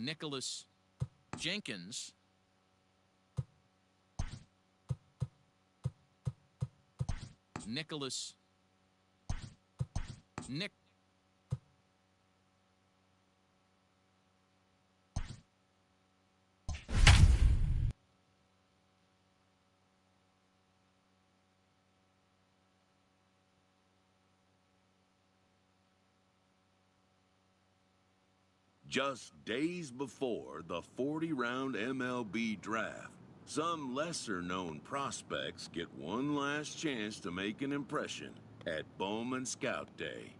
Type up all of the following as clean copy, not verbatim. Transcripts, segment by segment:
Nicholas Jenkins. Nicholas Nick. Just days before the 40-round MLB draft, some lesser-known prospects get one last chance to make an impression at Bowman Scout Day.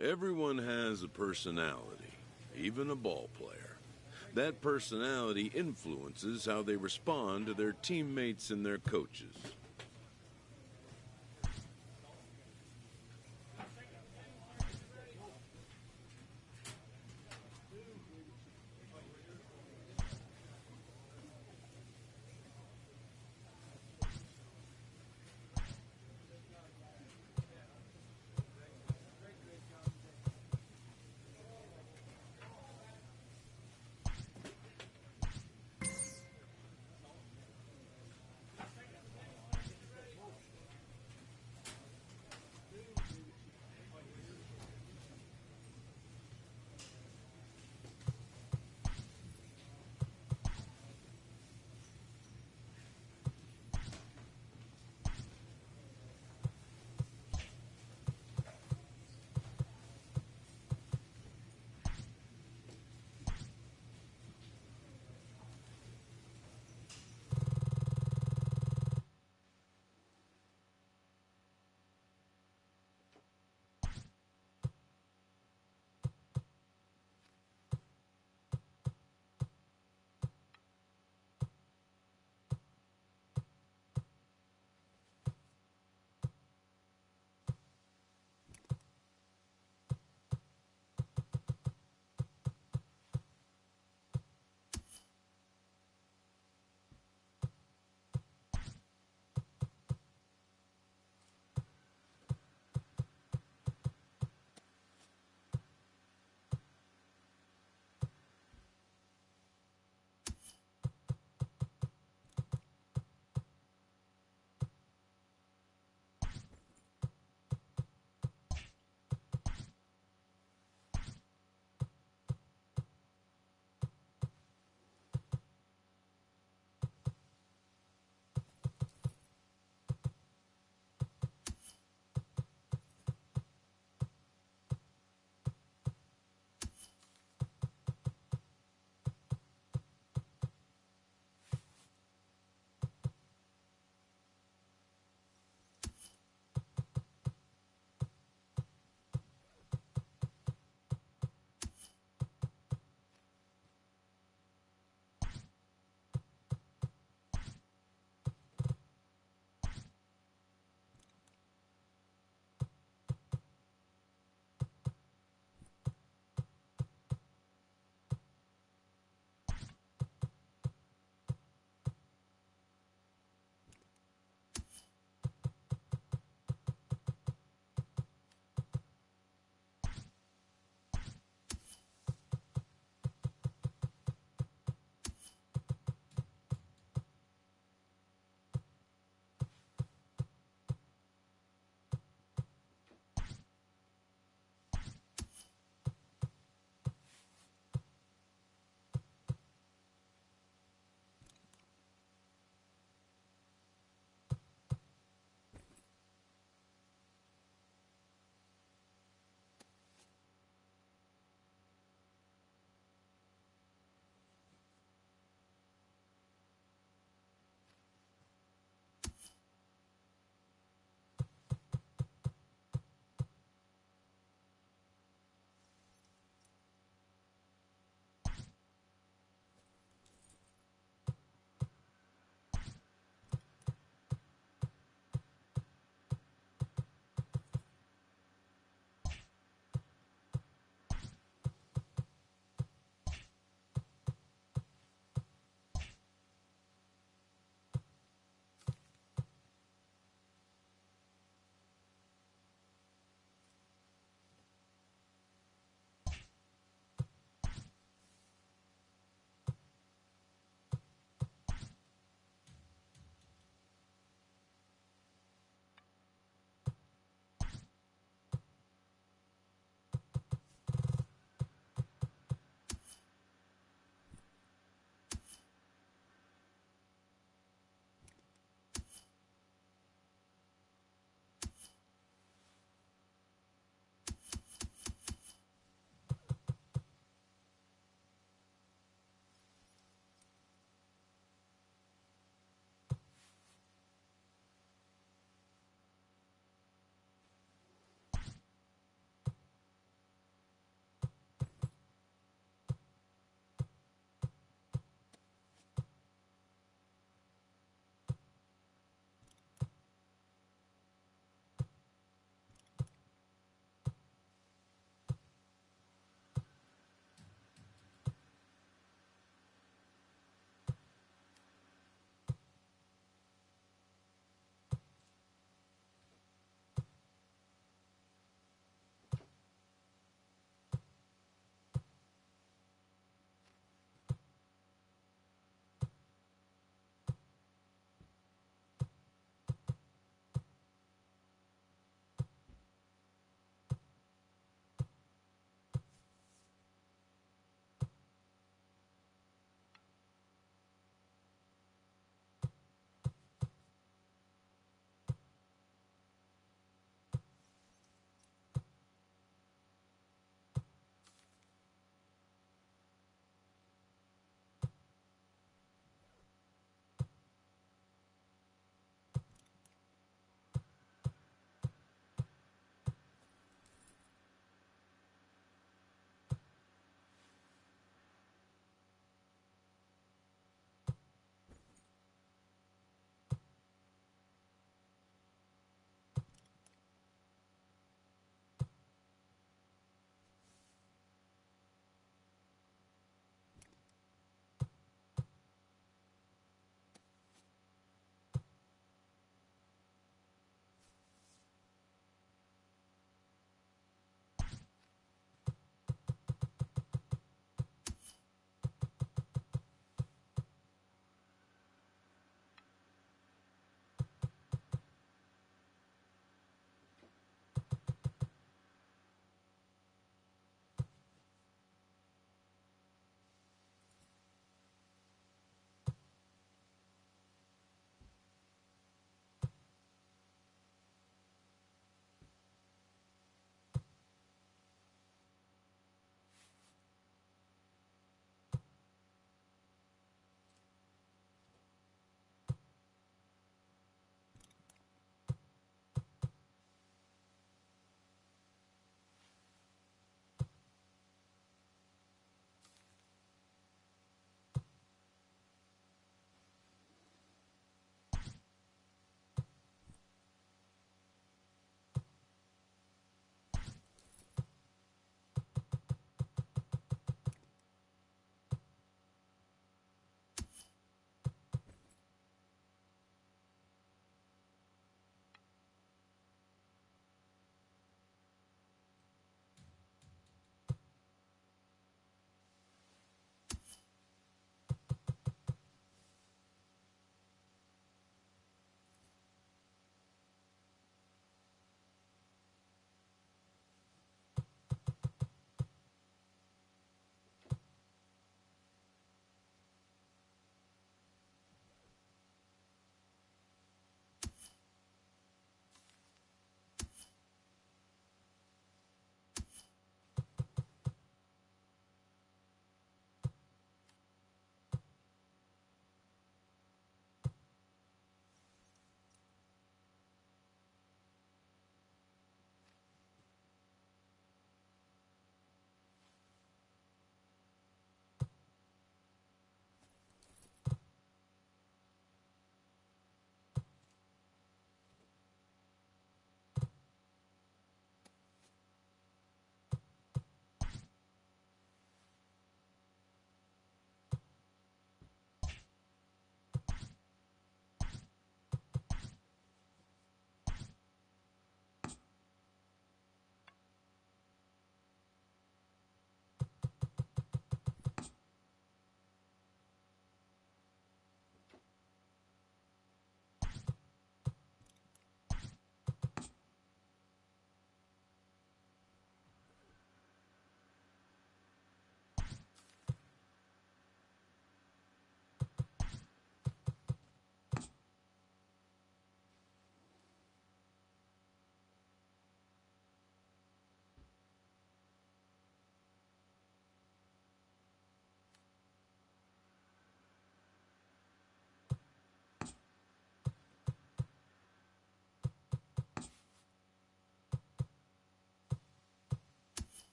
Everyone has a personality, even a ball player. That personality influences how they respond to their teammates and their coaches.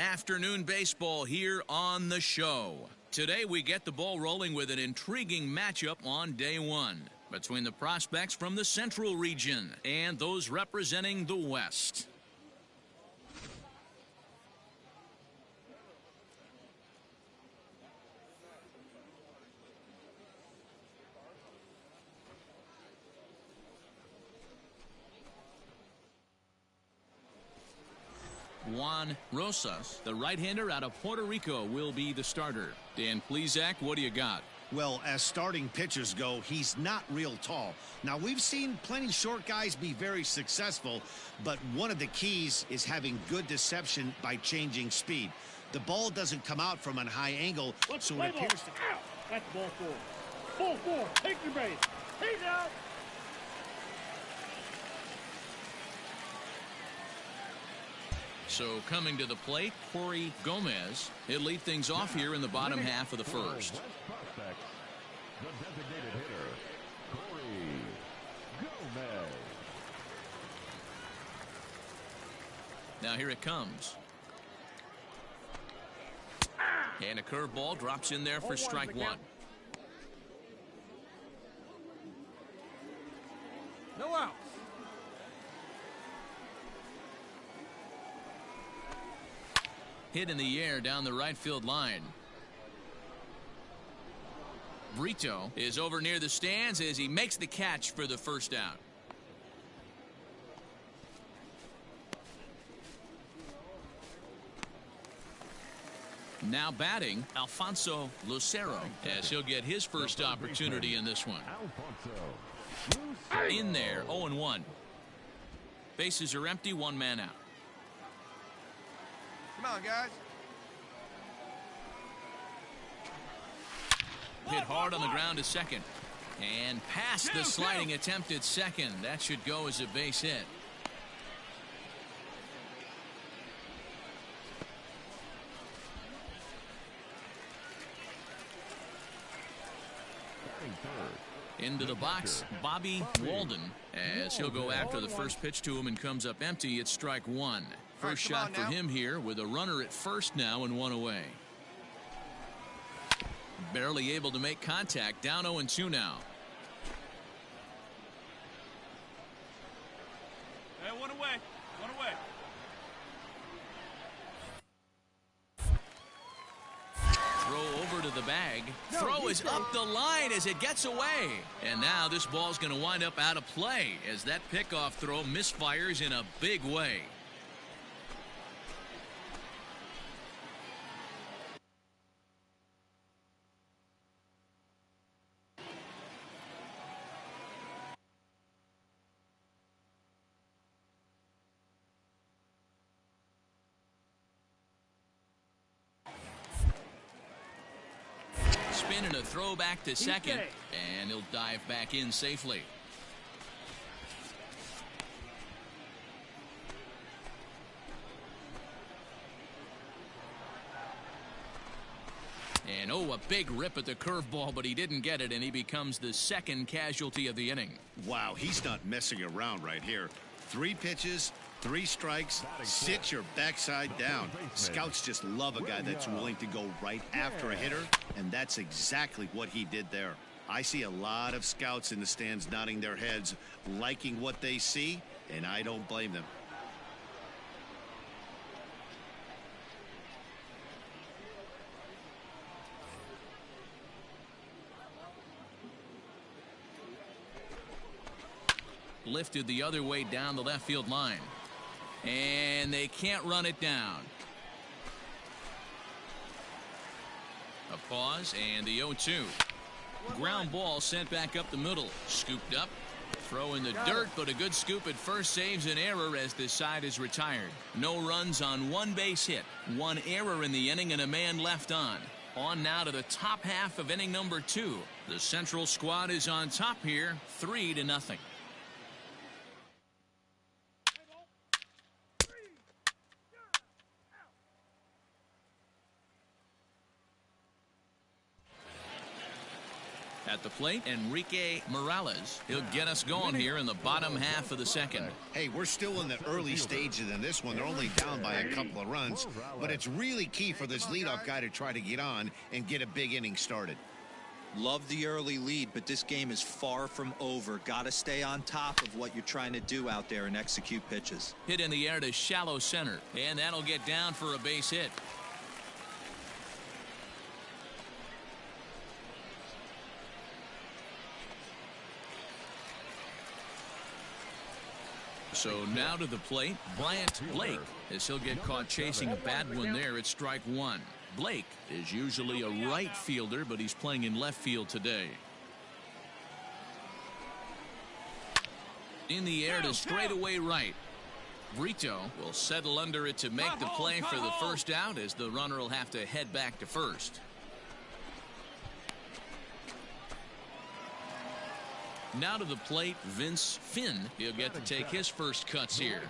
Afternoon baseball here on the show. Today we get the ball rolling with an intriguing matchup on day one between the prospects from the Central region and those representing the West. Juan Rosas, the right-hander out of Puerto Rico, will be the starter. Dan Plesac, what do you got? Well, as starting pitchers go, he's not real tall. Now, we've seen plenty short guys be very successful, but one of the keys is having good deception by changing speed. The ball doesn't come out from a high angle, so it appears to... Out. That's ball four. Ball four. Take your base. He's out. So coming to the plate, Corey Gomez. He'll lead things off here in the bottom half of the first. The designated hitter, Corey Gomez. Now here it comes. And a curveball drops in there for strike one. No outs. Hit in the air down the right field line. Brito is over near the stands as he makes the catch for the first out. Now batting, Alfonso Lucero, as he'll get his first opportunity in this one. In there, 0-1. Bases are empty, one man out. Come on, guys. Hit hard on the ground to second. And past the sliding attempt at second. That should go as a base hit. Into the box, Bobby Walden, as he'll go after the first pitch to him and comes up empty. It's strike one. First shot for him here with a runner at first now and one away. Barely able to make contact. Down 0-2 now. Hey, one away. One away. Throw over to the bag. Throw is up the line as it gets away. And now this ball's going to wind up out of play as that pickoff throw misfires in a big way. Spin and a throw back to second, and he'll dive back in safely. And a big rip at the curveball, but he didn't get it, and he becomes the second casualty of the inning. Wow, he's not messing around right here. 3 pitches, 3 strikes, sit your backside down. Scouts just love a guy that's willing to go right after a hitter, and that's exactly what he did there. I see a lot of scouts in the stands nodding their heads, liking what they see, and I don't blame them. Lifted the other way down the left field line. And they can't run it down. A pause and the 0-2. Ground ball sent back up the middle. Scooped up. Throw in the dirt, but a good scoop at first saves an error as this side is retired. No runs on 1 base hit. 1 error in the inning and a man left on. On now to the top half of inning number 2. The Central squad is on top here, 3-0. At the plate, Enrique Morales. He'll get us going here in the bottom half of the second. Hey, we're still in the early stages in this one. They're only down by a couple of runs, but it's really key for this leadoff guy to try to get on and get a big inning started. Love the early lead, but this game is far from over. Got to stay on top of what you're trying to do out there and execute pitches. Hit in the air to shallow center, and that'll get down for a base hit. So now to the plate, Bryant Blake, as he'll get caught chasing a bad one there at strike one. Blake is usually a right fielder, but he's playing in left field today. In the air to straightaway right. Brito will settle under it to make the play for the first out, as the runner will have to head back to first. Now to the plate, Vince Finn. He'll get to take his first cuts here.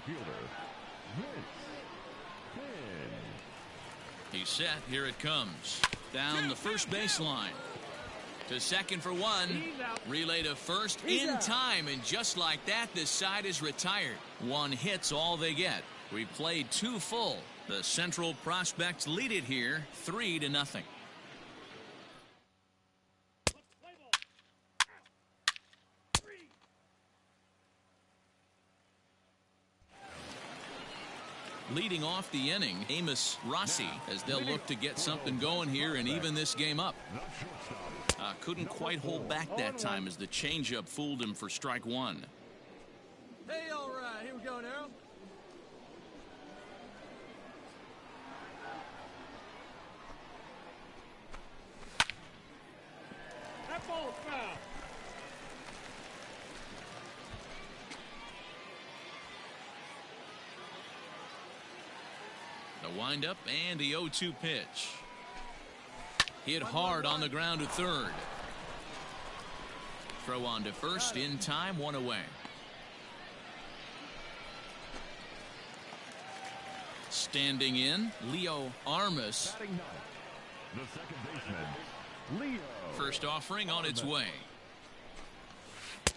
He's set. Here it comes. Down the first baseline. To second for one. Relay to first in time. And just like that, this side is retired. One hit's all they get. We played two full. The Central Prospects lead it here 3-0. Leading off the inning, Amos Rossi, as they'll look to get something going here and even this game up. Couldn't quite hold back that time as the changeup fooled him for strike one. Hey, all right, here we go now. That ball's foul. The windup and the 0-2 pitch. Hit hard on the ground to third. Throw on to first in time, one away. Standing in, Leo Armas. The second baseman, Leo. First offering on its way.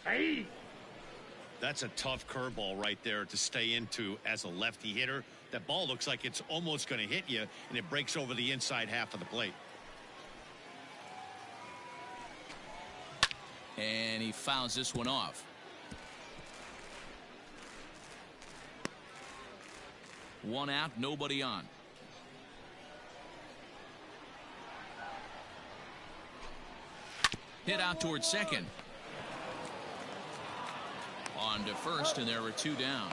Hey! That's a tough curveball right there to stay into as a lefty hitter. That ball looks like it's almost going to hit you, and it breaks over the inside half of the plate. And he fouls this one off. One out, nobody on. Hit out towards second. On to first, and there were two down.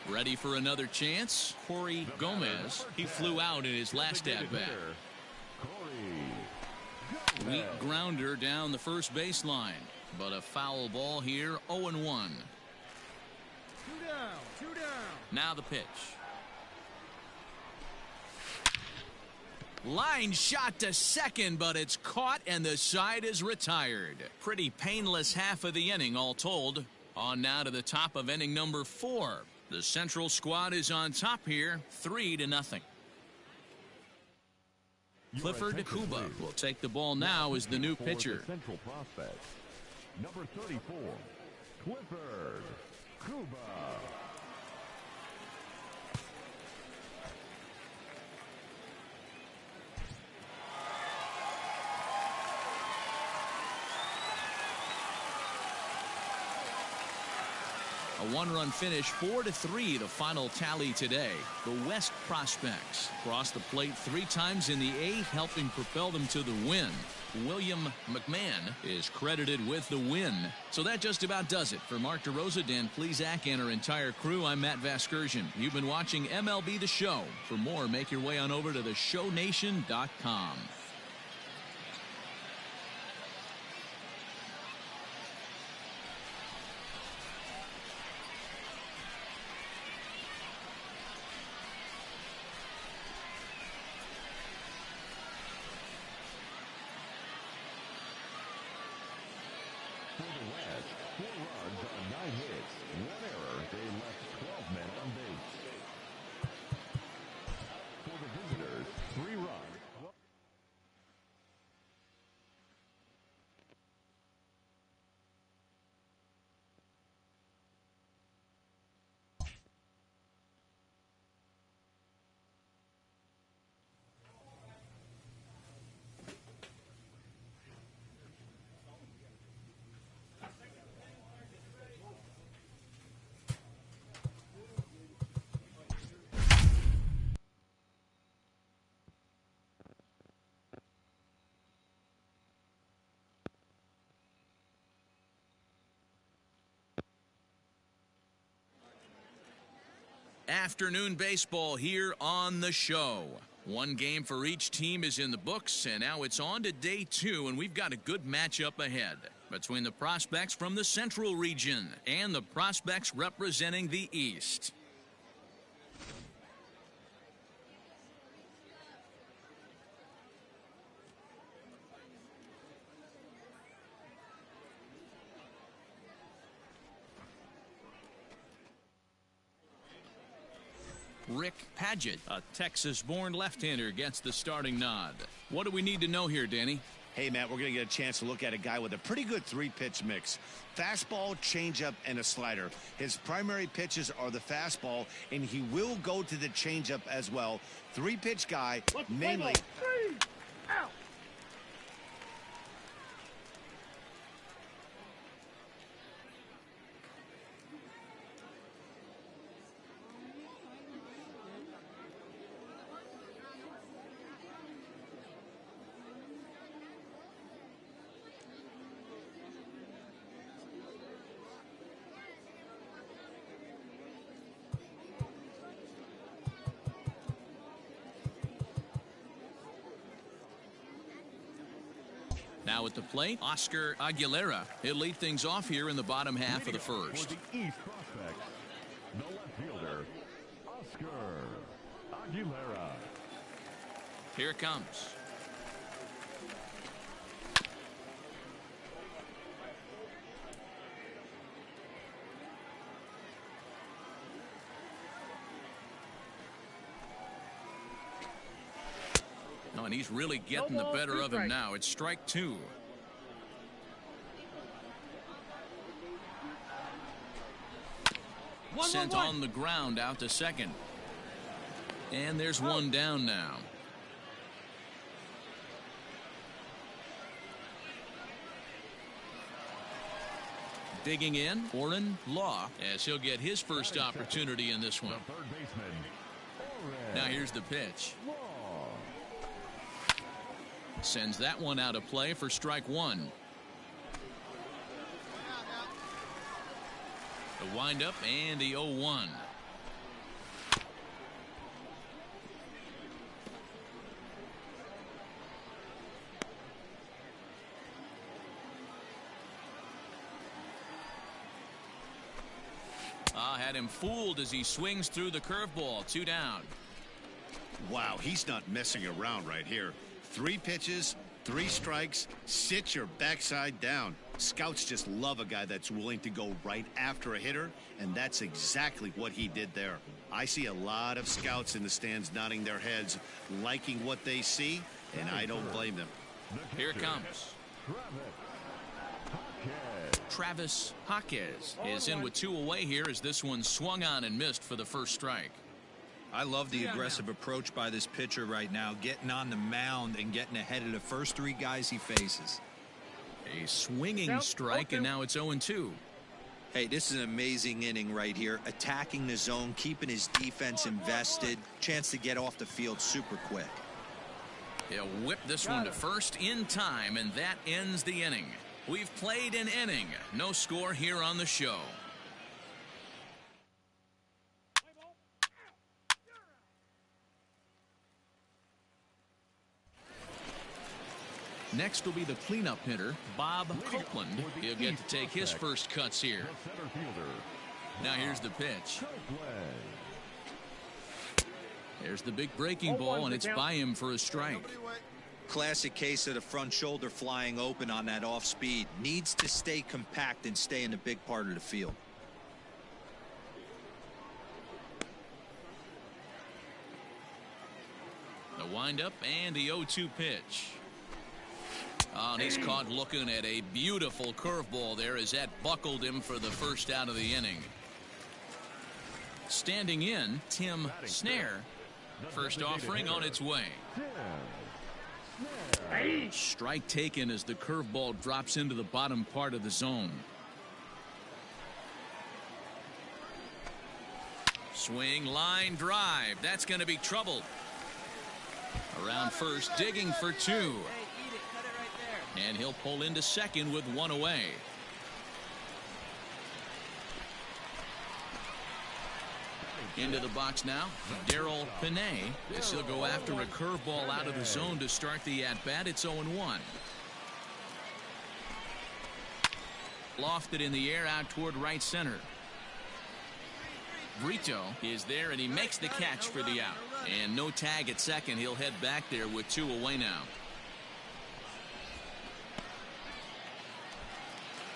Ready for another chance? Corey Gomez. He flew out in his last at-bat. Weak grounder down the first baseline. But a foul ball here, 0-1. Two down, two down. Now the pitch. Line shot to second, but it's caught and the side is retired. Pretty painless half of the inning all told. On now to the top of inning number 4. The Central squad is on top here, 3-0. Clifford Cuba will take the ball now as the new pitcher. Central prospect, number 34, Clifford Cuba. A one-run finish, 4-3, the final tally today. The West Prospects crossed the plate 3 times in the 8th, helping propel them to the win. William McMahon is credited with the win. So that just about does it. For Mark DeRosa, Dan Plesac, and our entire crew, I'm Matt Vasgersian. You've been watching MLB The Show. For more, make your way on over to theshownation.com. For the West, 4 runs on 9 hits, 1 error. They left 12 men on base. Afternoon baseball here on the show. One game for each team is in the books, and now it's on to day 2, and we've got a good matchup ahead between the prospects from the Central region and the prospects representing the East. Rick Padgett, a Texas-born left-hander, gets the starting nod. What do we need to know here, Danny? Hey, Matt, we're going to get a chance to look at a guy with a pretty good 3-pitch mix. Fastball, changeup, and a slider. His primary pitches are the fastball, and he will go to the changeup as well. 3-pitch guy, mainly. Out. Now at the plate, Oscar Aguilera. He'll lead things off here in the bottom half of the first. For the East prospects, the left fielder, Oscar Aguilera. Here it comes. Oh, and he's really getting the better of him now. It's strike 2. Sent on the ground out to second. And there's one down now. Digging in, Oren Law, as he'll get his first opportunity in this one. The third baseman, Oren Now here's the pitch. Law. Sends that one out of play for strike 1. The windup and the 0-1. Had him fooled as he swings through the curveball. 2 down. Wow, he's not messing around right here. 3 pitches, 3 strikes, sit your backside down. Scouts just love a guy that's willing to go right after a hitter, and that's exactly what he did there. I see a lot of scouts in the stands nodding their heads, liking what they see, and I don't blame them. Here it comes. Travis Jaquez is in with 2 away here as this one swung on and missed for the first strike. I love the aggressive approach by this pitcher right now, getting on the mound and getting ahead of the first 3 guys he faces. A swinging strike, and now it's 0-2. Hey, this is an amazing inning right here. Attacking the zone, keeping his defense invested. Chance to get off the field super quick. He'll whip this one to first in time, and that ends the inning. We've played an inning. No score here on the show. Next will be the cleanup hitter, Bob Copeland. He'll get to take his first cuts here. Now here's the pitch. There's the big breaking ball, and it's by him for a strike. Classic case of the front shoulder flying open on that off speed. Needs to stay compact and stay in the big part of the field. The windup and the 0-2 pitch. Oh, and he's caught looking at a beautiful curveball there as that buckled him for the first out of the inning. Standing in, Tim Snare. First offering on its way. Strike taken as the curveball drops into the bottom part of the zone. Swing, line, drive. That's going to be trouble. Around first, digging for 2. And he'll pull into second with 1 away. Into the box now, Darryl Panay. This will go after a curveball out of the zone to start the at-bat. It's 0-1. Lofted in the air out toward right center. Brito is there, and he makes the catch for the out. And no tag at second. He'll head back there with 2 away now.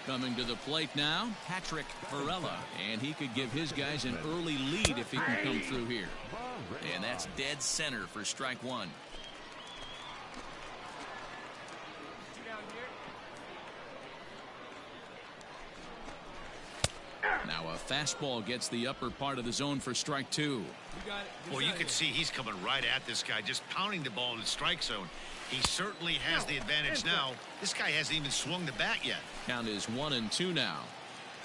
Coming to the plate now, Patrick Varela. And he could give his guys an early lead if he can come through here. And that's dead center for strike 1. Now a fastball gets the upper part of the zone for strike 2. Well, you can see he's coming right at this guy, just pounding the ball in the strike zone. He certainly has the advantage now. This guy hasn't even swung the bat yet. Count is 1-2 now.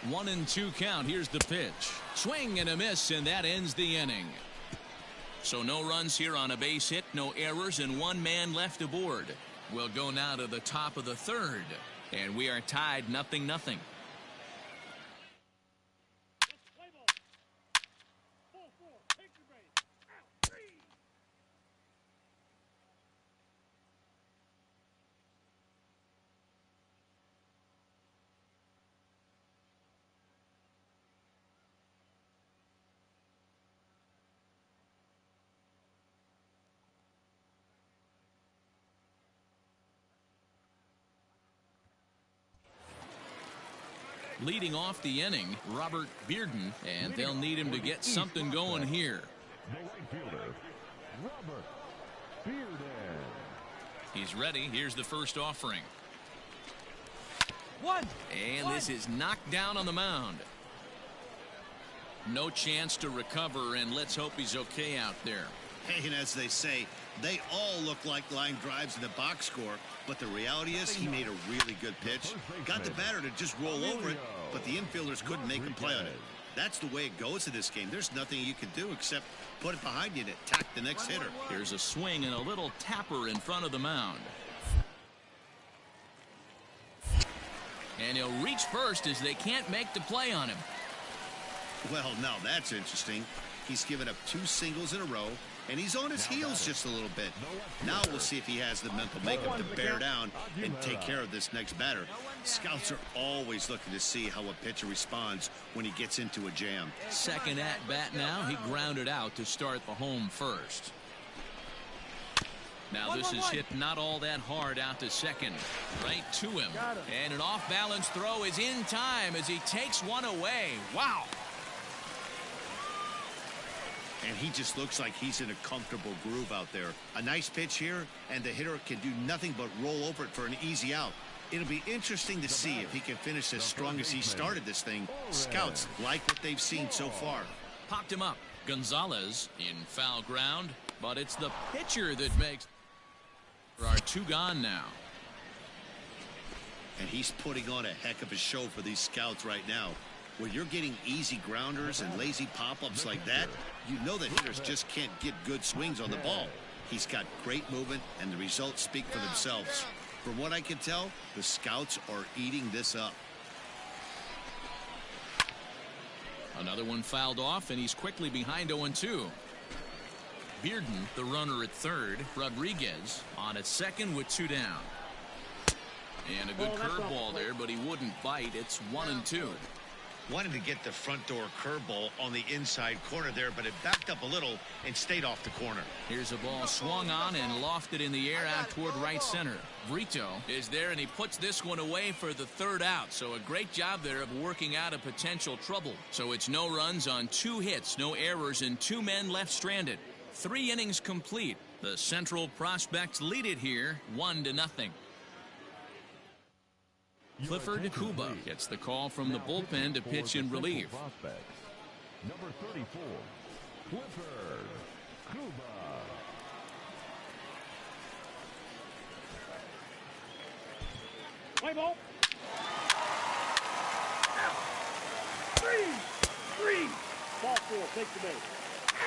1-2 count. Here's the pitch. Swing and a miss, and that ends the inning. So no runs here on a base hit, no errors, and 1 man left aboard. We'll go now to the top of the 3rd, and we are tied 0-0. Leading off the inning, Robert Bearden, and they'll need him to get something going here. The right fielder, Robert Bearden. He's ready. Here's the first offering. 1. And this is knocked down on the mound. No chance to recover, and let's hope he's okay out there. Hey, and as they say, they all look like line drives in the box score, but the reality is he made a really good pitch. Got the batter to just roll over it, but the infielders couldn't make a play on it. That's the way it goes in this game. There's nothing you can do except put it behind you and attack the next hitter. Here's a swing and a little tapper in front of the mound. And he'll reach first as they can't make the play on him. Well, now that's interesting. He's given up 2 singles in a row, and he's on his heels just a little bit. Now we'll see if he has the mental makeup to bear down and take care of this next batter. Scouts are always looking to see how a pitcher responds when he gets into a jam. Second at bat now. He grounded out to start the home first. Now this is hit not all that hard out to second. Right to him. And an off-balance throw is in time as he takes one away. Wow. And he just looks like he's in a comfortable groove out there. A nice pitch here, and the hitter can do nothing but roll over it for an easy out. It'll be interesting to see if he can finish as strong as he started this thing. Scouts like what they've seen so far. Popped him up. Gonzalez in foul ground, but it's the pitcher that makes. There are 2 gone now. And he's putting on a heck of a show for these scouts right now. Where you're getting easy grounders and lazy pop-ups like that, you know that hitters just can't get good swings on the ball. He's got great movement, and the results speak for themselves. From what I can tell, the scouts are eating this up. Another one fouled off, and he's quickly behind 0-2. Bearden, the runner at third. Rodriguez on at second with 2 down. And a good curveball there, but he wouldn't bite. It's 1-2. Wanted to get the front door curveball on the inside corner there, but it backed up a little and stayed off the corner. Here's a ball swung on and lofted in the air out toward right center. Brito is there, and he puts this one away for the 3rd out. So a great job there of working out a potential trouble. So it's no runs on 2 hits, no errors, and 2 men left stranded. 3 innings complete. The Central Prospects lead it here 1-0. Clifford Cuba gets the call from the bullpen to pitch in relief. Number 34, Clifford Cuba. Play ball. 3. Ball 4. Take the base.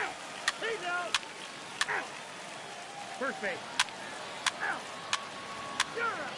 Out. He's out. Out. First base. Out. You're out.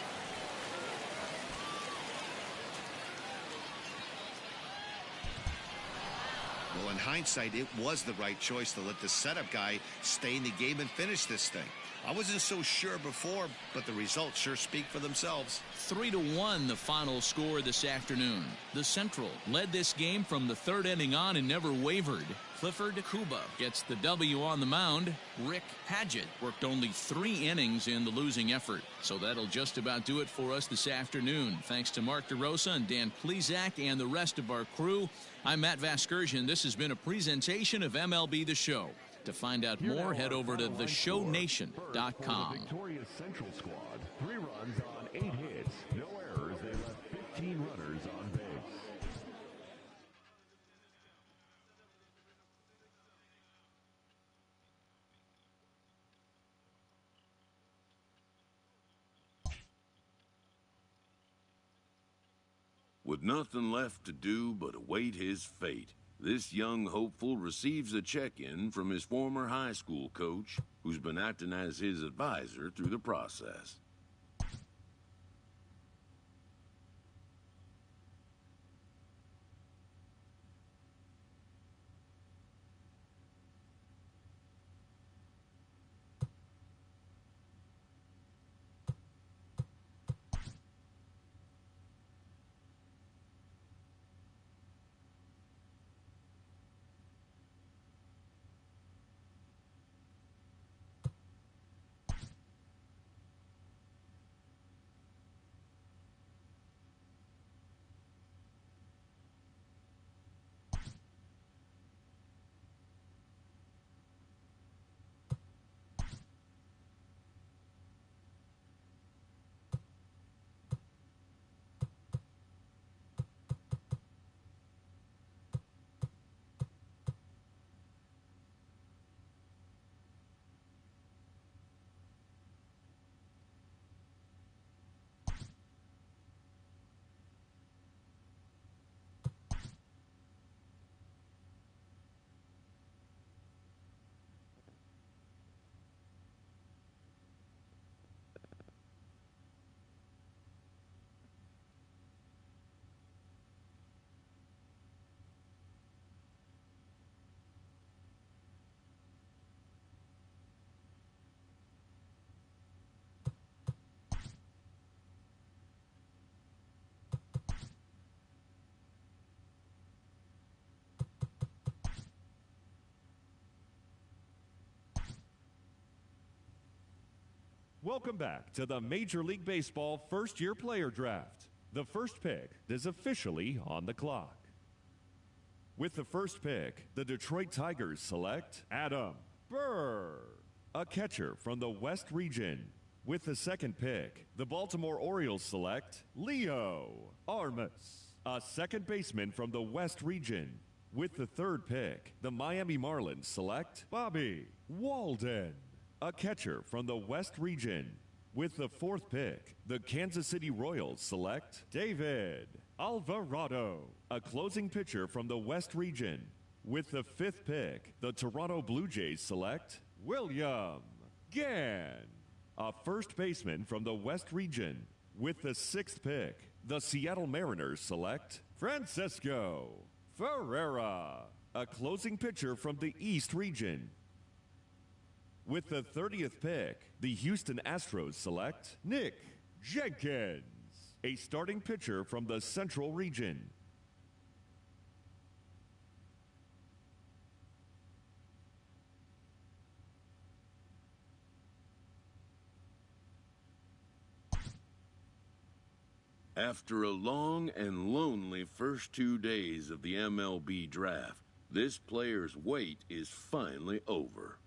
Well, in hindsight, it was the right choice to let the setup guy stay in the game and finish this thing. I wasn't so sure before, but the results sure speak for themselves. 3-1 the final score this afternoon. The Central led this game from the third inning on and never wavered. Clifford Kuba gets the W on the mound. Rick Padgett worked only 3 innings in the losing effort. So that'll just about do it for us this afternoon. Thanks to Mark DeRosa and Dan Plezak and the rest of our crew. I'm Matt Vasgersian. This has been a presentation of MLB The Show. To find out more, head over to theshownation.com. Victorious Central squad. 3 runs on 8 hits. No errors. They left 15 runners on base. With nothing left to do but await his fate, this young hopeful receives a check-in from his former high school coach, who's been acting as his advisor through the process. Welcome back to the Major League Baseball first-year player draft. The first pick is officially on the clock. With the first pick, the Detroit Tigers select Adam Burr, a catcher from the West region. With the second pick, the Baltimore Orioles select Leo Armas, a second baseman from the West region. With the third pick, the Miami Marlins select Bobby Walden, a catcher from the West region. With the fourth pick, the Kansas City Royals select David Alvarado, a closing pitcher from the West region. With the fifth pick, the Toronto Blue Jays select William Gann, a first baseman from the West region. With the sixth pick, the Seattle Mariners select Francisco Ferreira, a closing pitcher from the East region. With the 30th pick, the Houston Astros select Nick Jenkins, a starting pitcher from the Central region. After a long and lonely first 2 days of the MLB draft, this player's wait is finally over.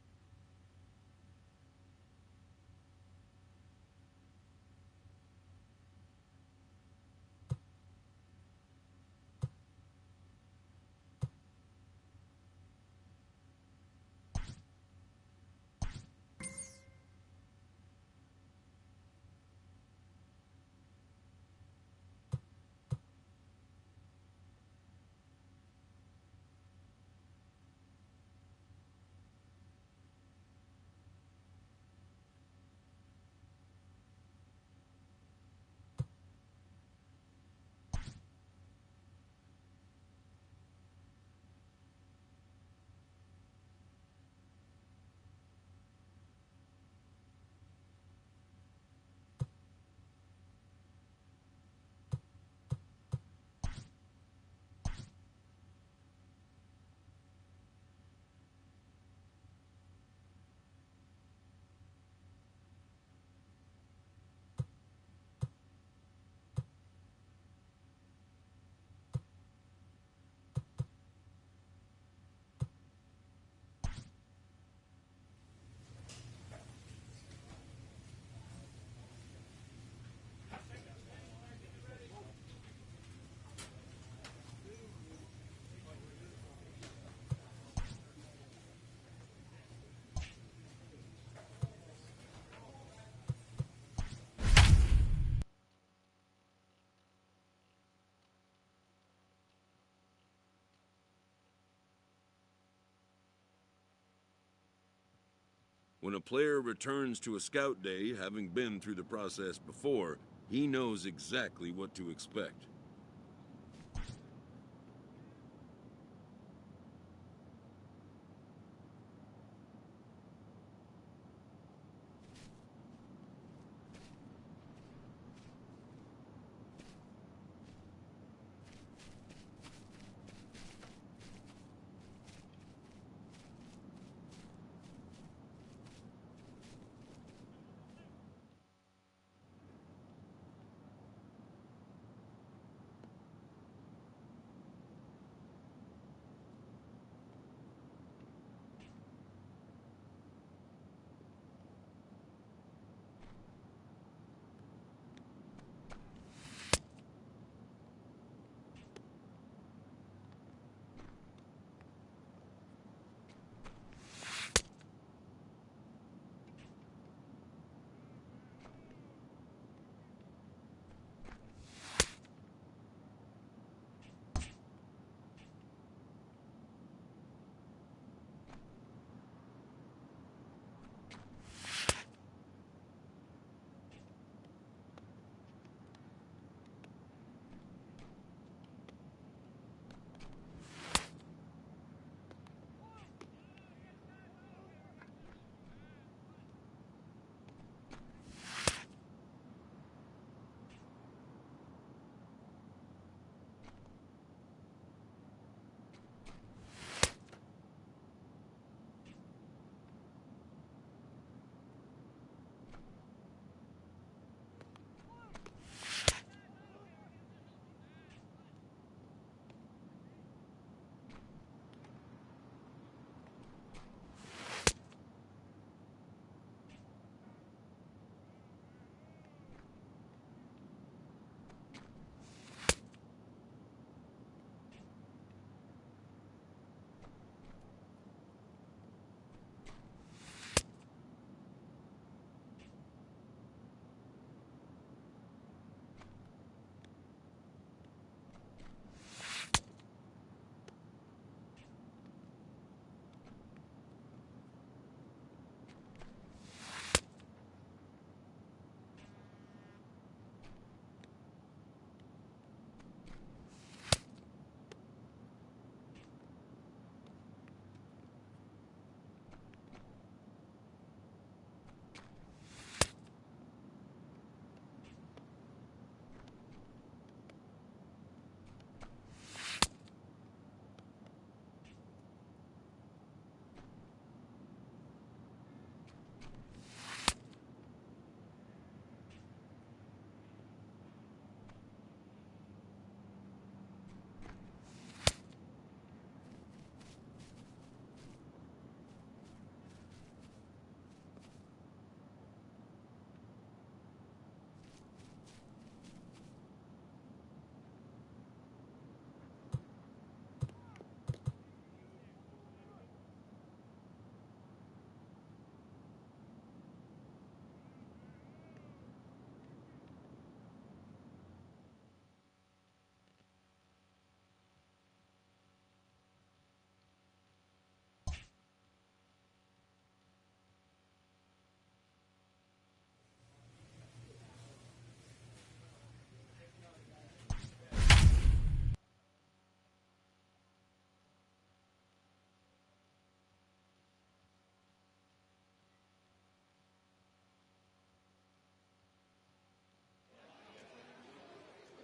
When a player returns to a scout day, having been through the process before, he knows exactly what to expect.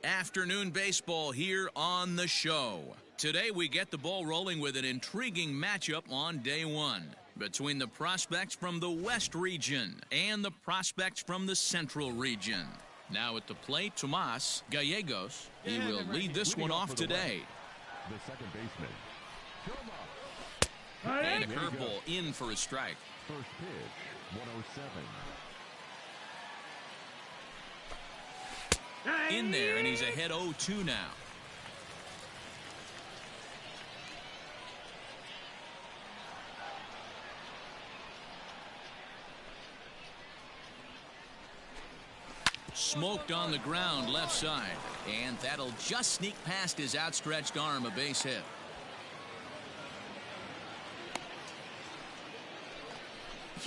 Afternoon baseball here on the show. Today we get the ball rolling with an intriguing matchup on day one between the prospects from the West region and the prospects from the Central region. Now at the plate, Tomas Gallegos. He will lead this one off today. The second baseman. And a curveball in for a strike. First pitch, 107. In there, and he's ahead 0-2 now. Smoked on the ground left side, and that'll just sneak past his outstretched arm, a base hit.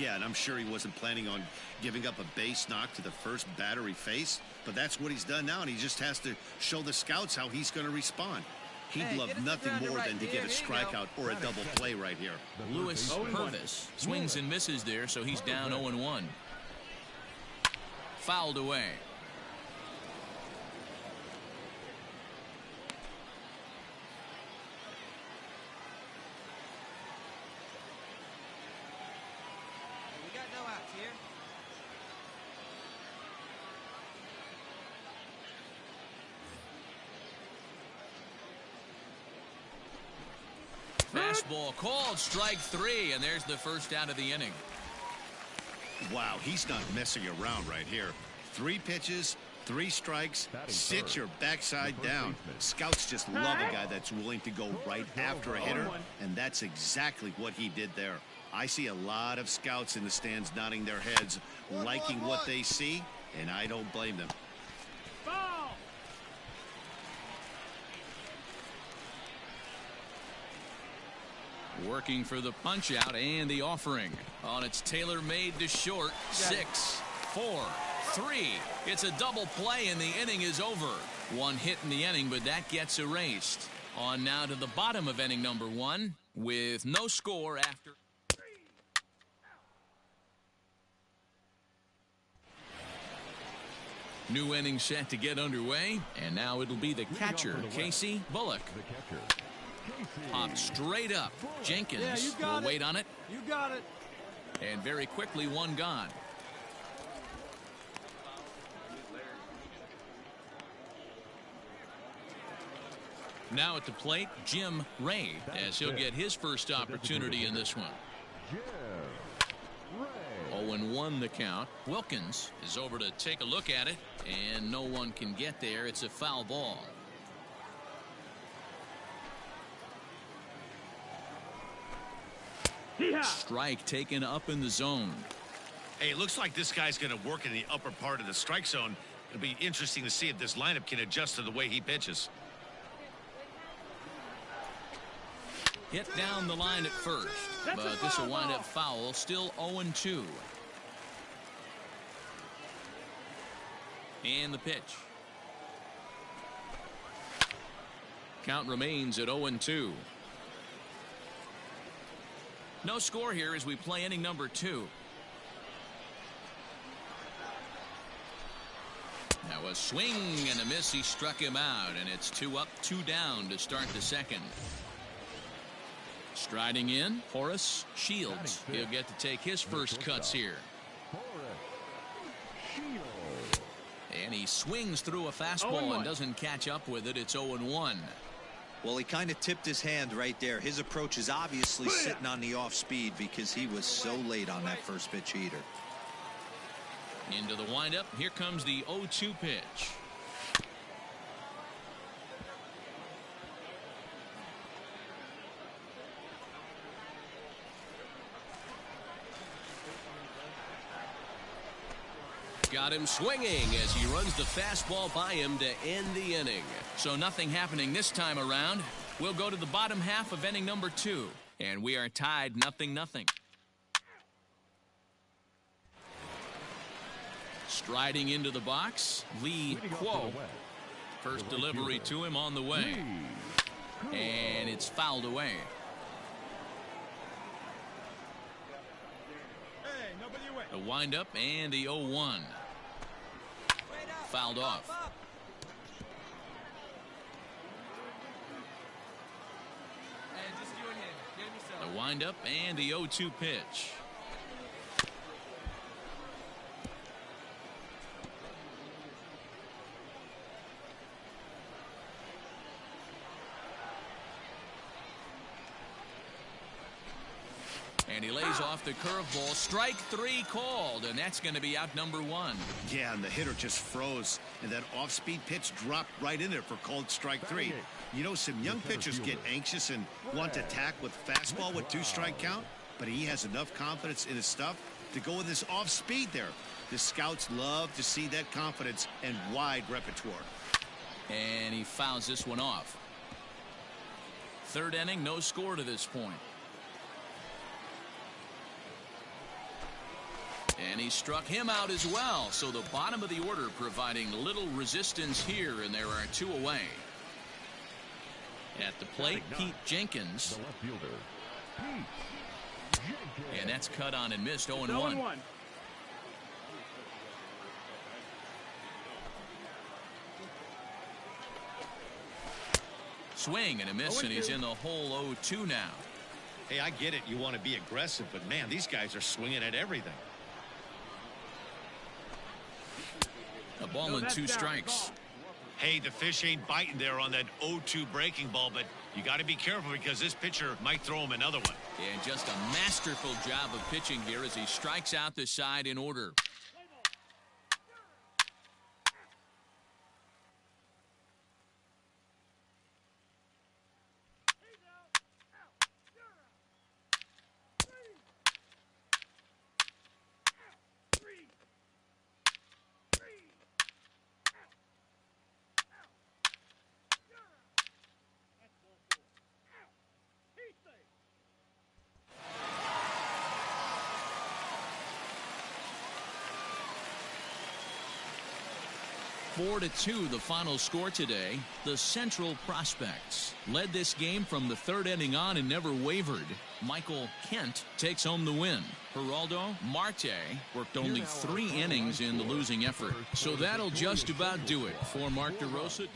Yeah, and I'm sure he wasn't planning on giving up a base knock to the first batter he faced, but that's what he's done now, and he just has to show the scouts how he's going to respond. He'd love nothing more than to get a strikeout or a double play right here. Luis Purvis swings and misses there, so he's down 0-1. Fouled away. We got no outs here. Fastball called, strike 3, and there's the first out of the inning. Wow, he's not messing around right here. 3 pitches, 3 strikes, sit your backside down. Scouts just love a guy that's willing to go right after a hitter, and that's exactly what he did there. I see a lot of scouts in the stands nodding their heads, liking what they see, and I don't blame them. Ball. Working for the punch out and the offering. On its tailor-made to short. 6, 4, 3. It's a double play and the inning is over. 1 hit in the inning, but that gets erased. On now to the bottom of inning number 1 with no score after. New inning set to get underway, and now it'll be the catcher, Casey Bullock. Popped straight up. Jenkins will wait on it. You got it. And very quickly, 1 gone. Now at the plate, Jim Ray, as he'll get his first opportunity in this one. 0-1 the count. Wilkins is over to take a look at it, and no one can get there. It's a foul ball. Strike taken up in the zone. Hey, it looks like this guy's going to work in the upper part of the strike zone. It'll be interesting to see if this lineup can adjust to the way he pitches. Hit down the line at first, but this will wind up foul. Still 0-2. And the pitch. Count remains at 0-2. No score here as we play inning number 2. Now a swing and a miss. He struck him out, and it's 2 up, 2 down to start the second. Striding in, Horace Shields. He'll get to take his first cuts here. And he swings through a fastball and doesn't catch up with it. It's 0-1. Well, he kind of tipped his hand right there. His approach is obviously sitting on the off speed because he was so late on that first pitch heater. Into the windup. Here comes the 0-2 pitch. Got him swinging as he runs the fastball by him to end the inning. So nothing happening this time around. We'll go to the bottom half of inning number 2, and we are tied 0-0. Striding into the box, Lee Kuo. First delivery to him on the way, and it's fouled away. The windup and the 0-1. Fouled off. The windup and the 0-2 pitch. And he lays off the curveball. Strike 3 called, and that's going to be out number 1. Yeah, and the hitter just froze, and that off-speed pitch dropped right in there for called strike 3. You know, some young pitchers get anxious and want to attack with fastball with 2-strike count, but he has enough confidence in his stuff to go with his off-speed there. The scouts love to see that confidence and wide repertoire. And he fouls this one off. Third inning, no score to this point. And he struck him out as well. So the bottom of the order providing little resistance here, and there are 2 away. At the plate, Pete Jenkins. The left fielder, Pete Jenkins. And that's cut on and missed. 0-1. 0-1. Swing and a miss, and he's in the hole 0-2 now. Hey, I get it. You want to be aggressive, but man, these guys are swinging at everything. A ball and 2 strikes. Hey, the fish ain't biting there on that 0-2 breaking ball, but you got to be careful because this pitcher might throw him another one. And just a masterful job of pitching here as he strikes out the side in order. Four to 2 the final score today. The Central Prospects led this game from the 3rd inning on and never wavered. Michael Kent takes home the win. Geraldo Marte worked only 3 innings in the losing effort. So that'll just about do it for Mark DeRosa.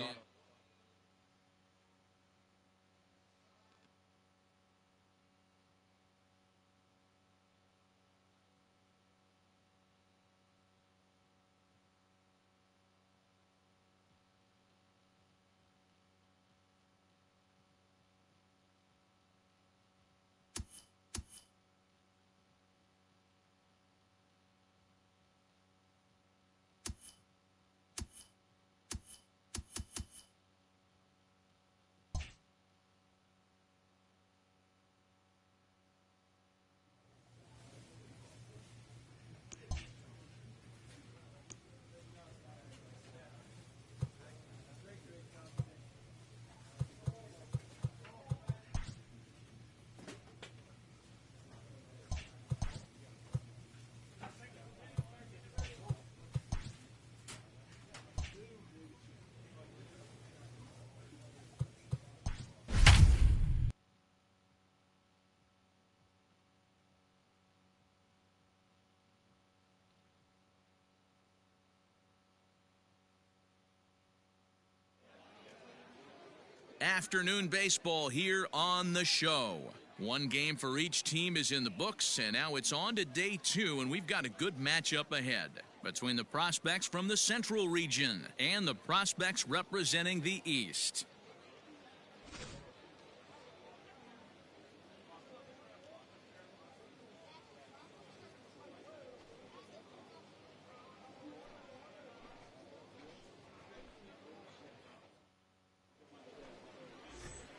Afternoon baseball here on the show. 1 game for each team is in the books, and now it's on to day 2, and we've got a good matchup ahead between the prospects from the Central region and the prospects representing the East.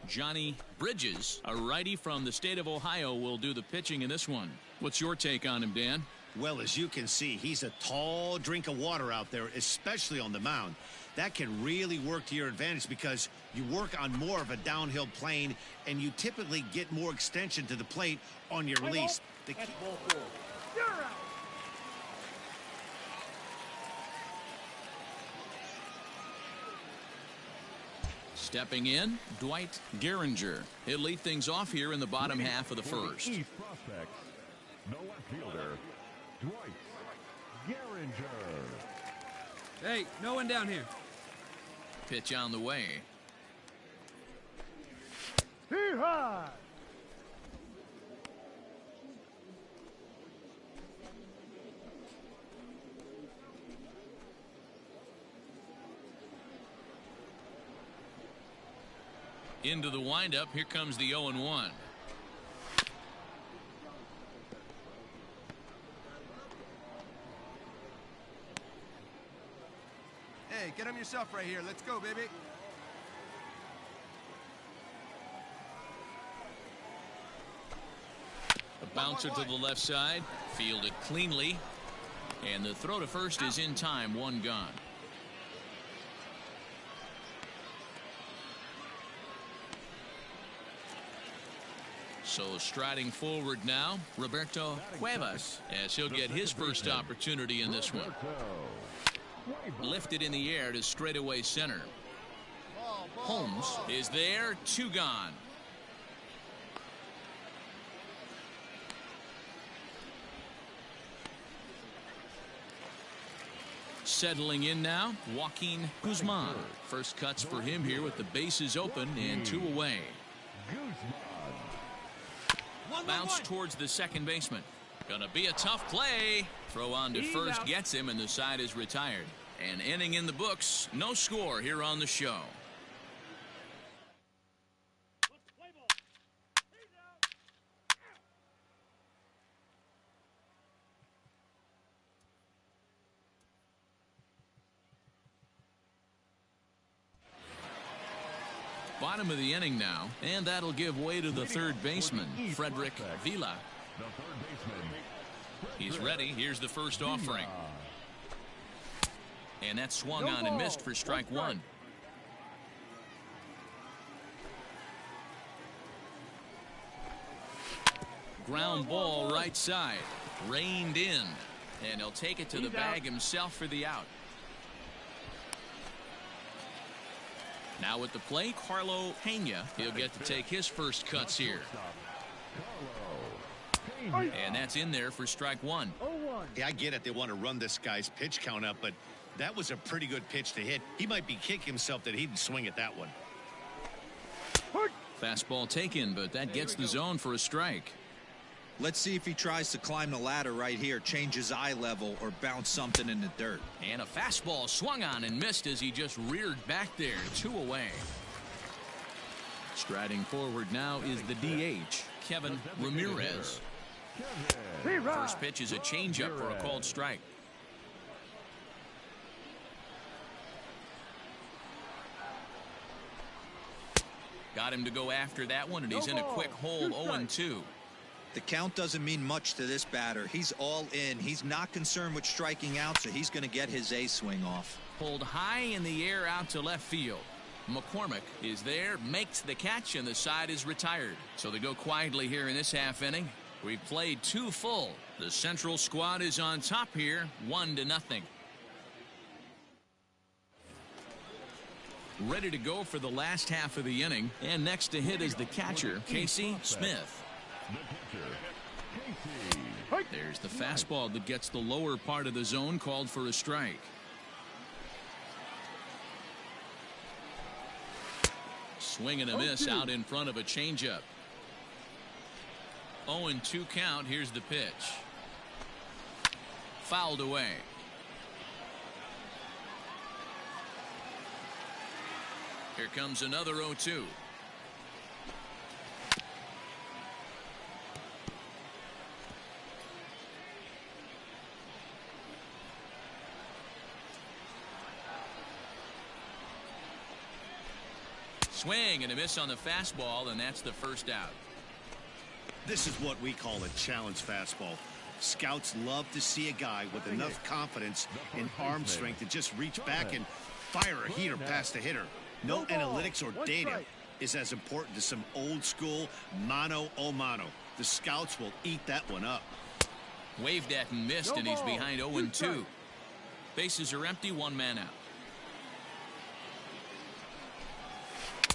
Johnny Bridges, a righty from the state of Ohio, will do the pitching in this one. What's your take on him, Dan? Well, as you can see, he's a tall drink of water out there, especially on the mound. That can really work to your advantage because you work on more of a downhill plane and you typically get more extension to the plate on your release. That's ball 4. You're out. Stepping in, Dwight Gehringer. He'll lead things off here in the bottom half of the first. East prospects, the left fielder, Dwight Gehringer. Hey, no one down here. Pitch on the way. Hee-haw! Into the windup. Here comes the 0-1. Hey, get him yourself right here. Let's go, baby. A bouncer to the left side. Fielded cleanly. And the throw to first is in time. 1 gone. So striding forward now, Roberto Cuevas, as he'll get his first opportunity in this one. Lifted in the air to straightaway center. Holmes is there, 2 gone. Settling in now, Joaquin Guzman. First cuts for him here with the bases open and 2 away. Bounce towards the second baseman. Gonna be a tough play. Throw on to first gets him, and the side is retired. An inning in the books. No score here on the show. Bottom of the inning now, and that'll give way to the third baseman, Frederick Vila. He's ready. Here's the first offering. And that swung on and missed for strike 1. Ground ball right side. Reined in. And he'll take it to the bag himself for the out. Now at the plate, Carlo Pena. He'll get to take his first cuts here. And that's in there for strike 1. Yeah, I get it. They want to run this guy's pitch count up, but that was a pretty good pitch to hit. He might be kicking himself that he didn't swing at that one. Fastball taken, but that gets the zone for a strike. Let's see if he tries to climb the ladder right here, change his eye level, or bounce something in the dirt. And a fastball swung on and missed as he just reared back there, 2 away. Striding forward now is the DH, Kevin Ramirez. First pitch is a changeup for a called strike. Got him to go after that one, and he's in a quick hole, 0-2. The count doesn't mean much to this batter. He's all in. He's not concerned with striking out, so he's going to get his A swing off. Pulled high in the air out to left field. McCormick is there, makes the catch, and the side is retired. So they go quietly here in this half inning. We've played 2 full. The Central squad is on top here, 1-0. Ready to go for the last half of the inning. And next to hit is the catcher, Casey Smith. There's the fastball that gets the lower part of the zone, called for a strike. Swing and a miss out in front of a changeup. 0-2 count. Here's the pitch. Fouled away. Here comes another 0-2. Swing and a miss on the fastball, and that's the first out. This is what we call a challenge fastball. Scouts love to see a guy with enough confidence and arm strength to just reach back and fire a heater past the hitter. No analytics or data is as important as some old school mano a mano. The scouts will eat that one up. Waved at and missed, and he's behind 0-2. Bases are empty, 1 man out.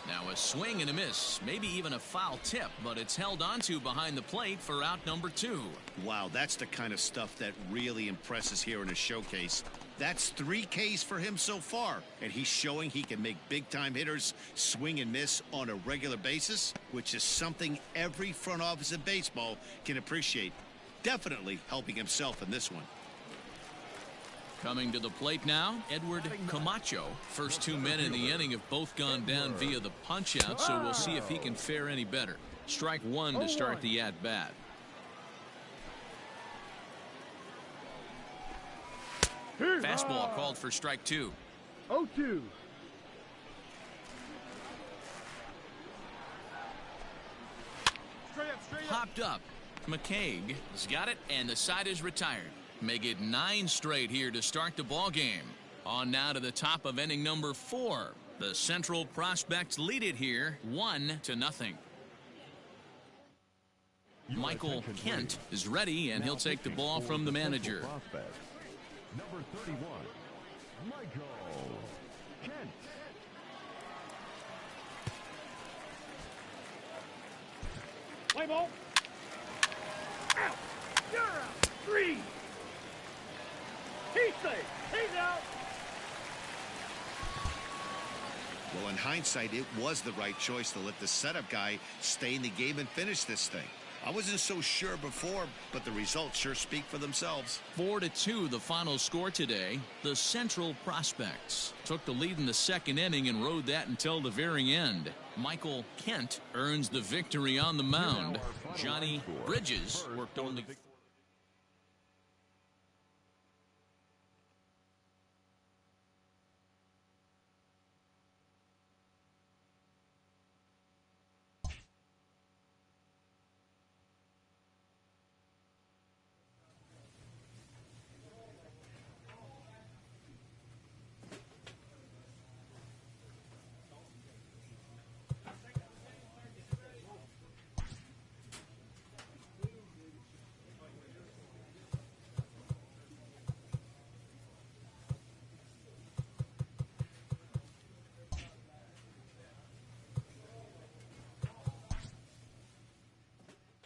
Now a swing and a miss, maybe even a foul tip, but it's held onto behind the plate for out number 2. Wow, that's the kind of stuff that really impresses here in a showcase. That's 3 Ks for him so far, and he's showing he can make big-time hitters swing and miss on a regular basis, which is something every front office in baseball can appreciate. Definitely helping himself in this one. Coming to the plate now, Edward Camacho. First 2 men in the inning have both gone down via the punch-out, so we'll see if he can fare any better. Strike 1 to start the at-bat. Fastball called for strike 2. 0-2. Popped up. McCaig has got it, and the side is retired. Make it 9 straight here to start the ball game. On now to the top of inning number 4. The Central Prospects lead it here 1-0. Michael Kent is ready, and he'll take the ball from the manager. Number 31, Michael Kent. Play ball. Out. You're out. 3. He's safe. He's out. Well, in hindsight, it was the right choice to let the setup guy stay in the game and finish this thing. I wasn't so sure before, but the results sure speak for themselves. 4-2 the final score today. The Central Prospects took the lead in the second inning and rode that until the very end. Michael Kent earns the victory on the mound. Johnny Bridges worked only.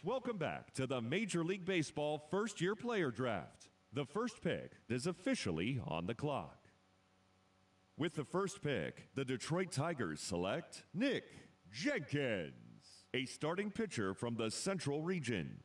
Welcome back to the Major League Baseball first-year player draft. The first pick is officially on the clock. With the first pick, the Detroit Tigers select Nick Jenkins, a starting pitcher from the Central Region.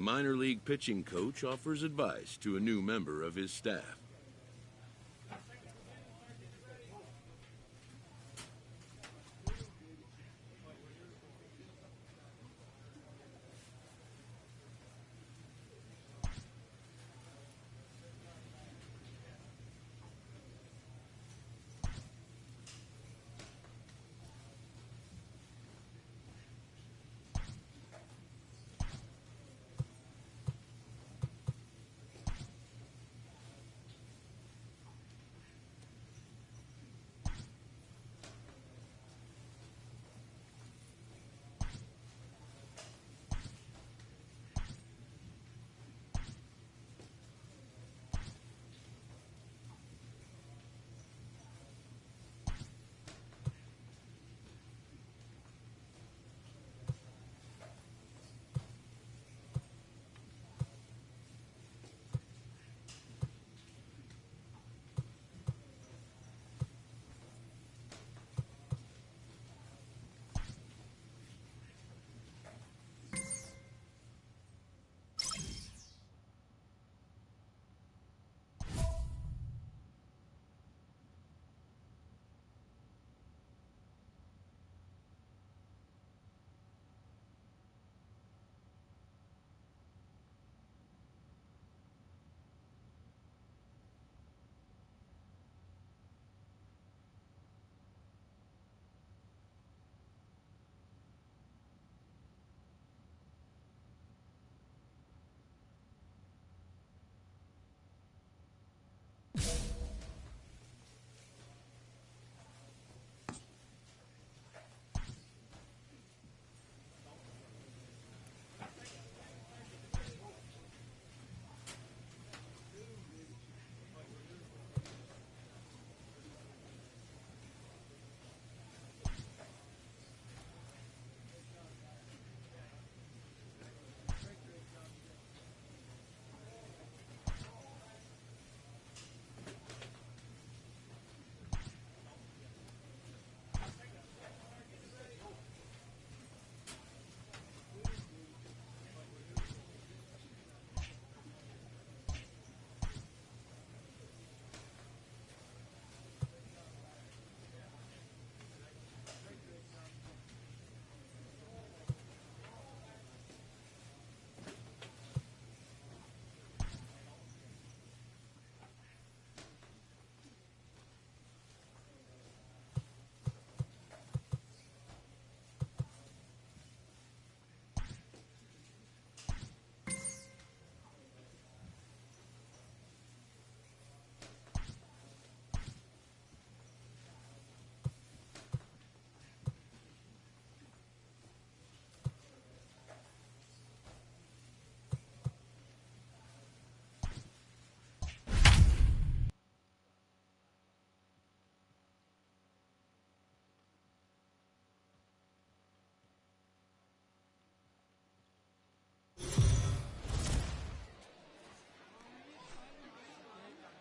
minor league pitching coach offers advice to a new member of his staff.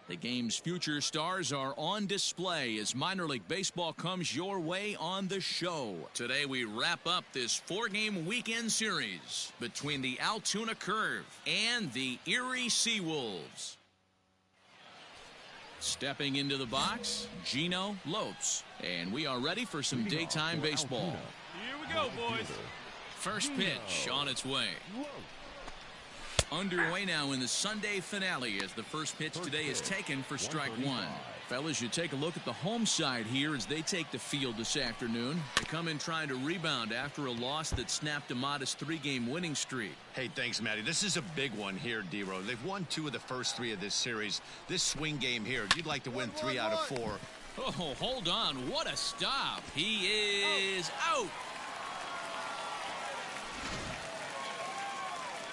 The game's future stars are on display as minor league baseball comes your way on the show. Today we wrap up this four-game weekend series between the Altoona Curve and the Erie Seawolves. Stepping into the box, Gino Lopes. And we are ready for some daytime baseball. Here we go, boys. First pitch on its way. Underway now in the Sunday finale as the first pitch today is taken for strike one. Fellas, you take a look at the home side here as they take the field this afternoon. They come in trying to rebound after a loss that snapped a modest three-game winning streak. Hey, thanks, Matty. This is a big one here, D-Row. They've won 2 of the first 3 of this series. This swing game here, you'd like to win 3 out of 4. Oh, hold on. What a stop. He is out.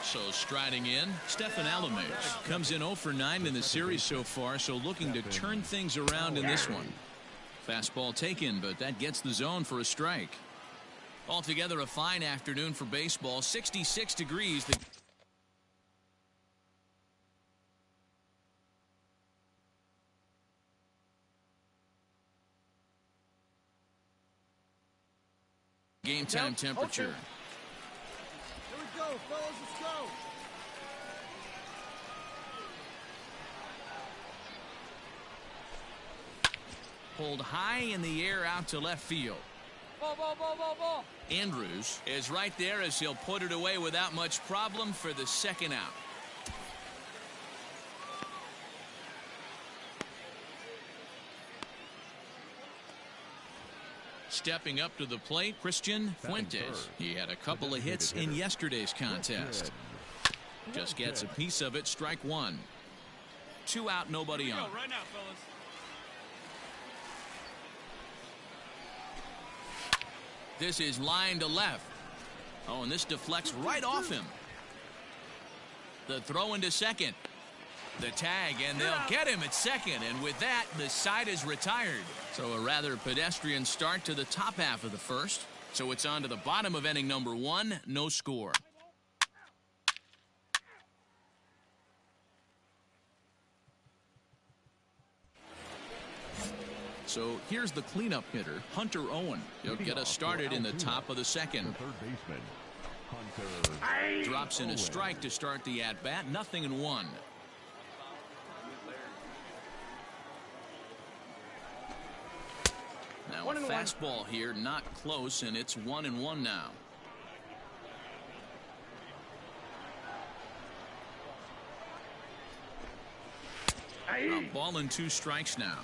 So striding in, Stefan Alamez comes in 0 for 9 in the series so far, so looking to turn things around in this one. Fastball taken, but that gets the zone for a strike. Altogether a fine afternoon for baseball, 66 degrees. The game time temperature. Here we go, fellas, let's go. pulled high in the air out to left field. Ball. Andrews is right there as he'll put it away without much problem for the second out. Stepping up to the plate, Christian Fuentes. He had a couple of hits in yesterday's contest. Just gets a piece of it, strike one. 2 out, nobody on. Right now, fellas. This is line to left. Oh, and this deflects right off him. The throw into second. The tag, and they'll get him at second. And with that, the side is retired. So a rather pedestrian start to the top half of the first. So it's on to the bottom of inning number 1. No score. So here's the cleanup hitter, Hunter Owen. He'll get us started in the top of the second. Drops in a strike to start the at-bat. 0-1. Now a fastball here, not close, and it's 1-1 now. A ball and 2 strikes now.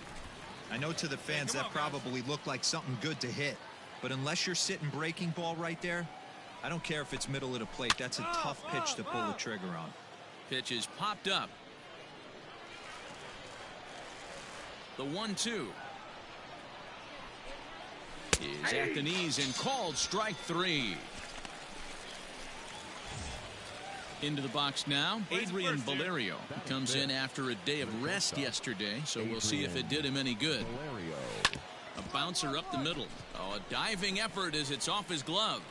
I know to the fans that probably looked like something good to hit, but unless you're sitting breaking ball right there, I don't care if it's middle of the plate. That's a tough pitch to pull the trigger on. Pitch is popped up. The 1-2 is at the knees and called strike 3. Into the box now, Adrian Valerio comes in after a day of rest yesterday, so we'll see if it did him any good. A bouncer up the middle. Oh, a diving effort as it's off his glove.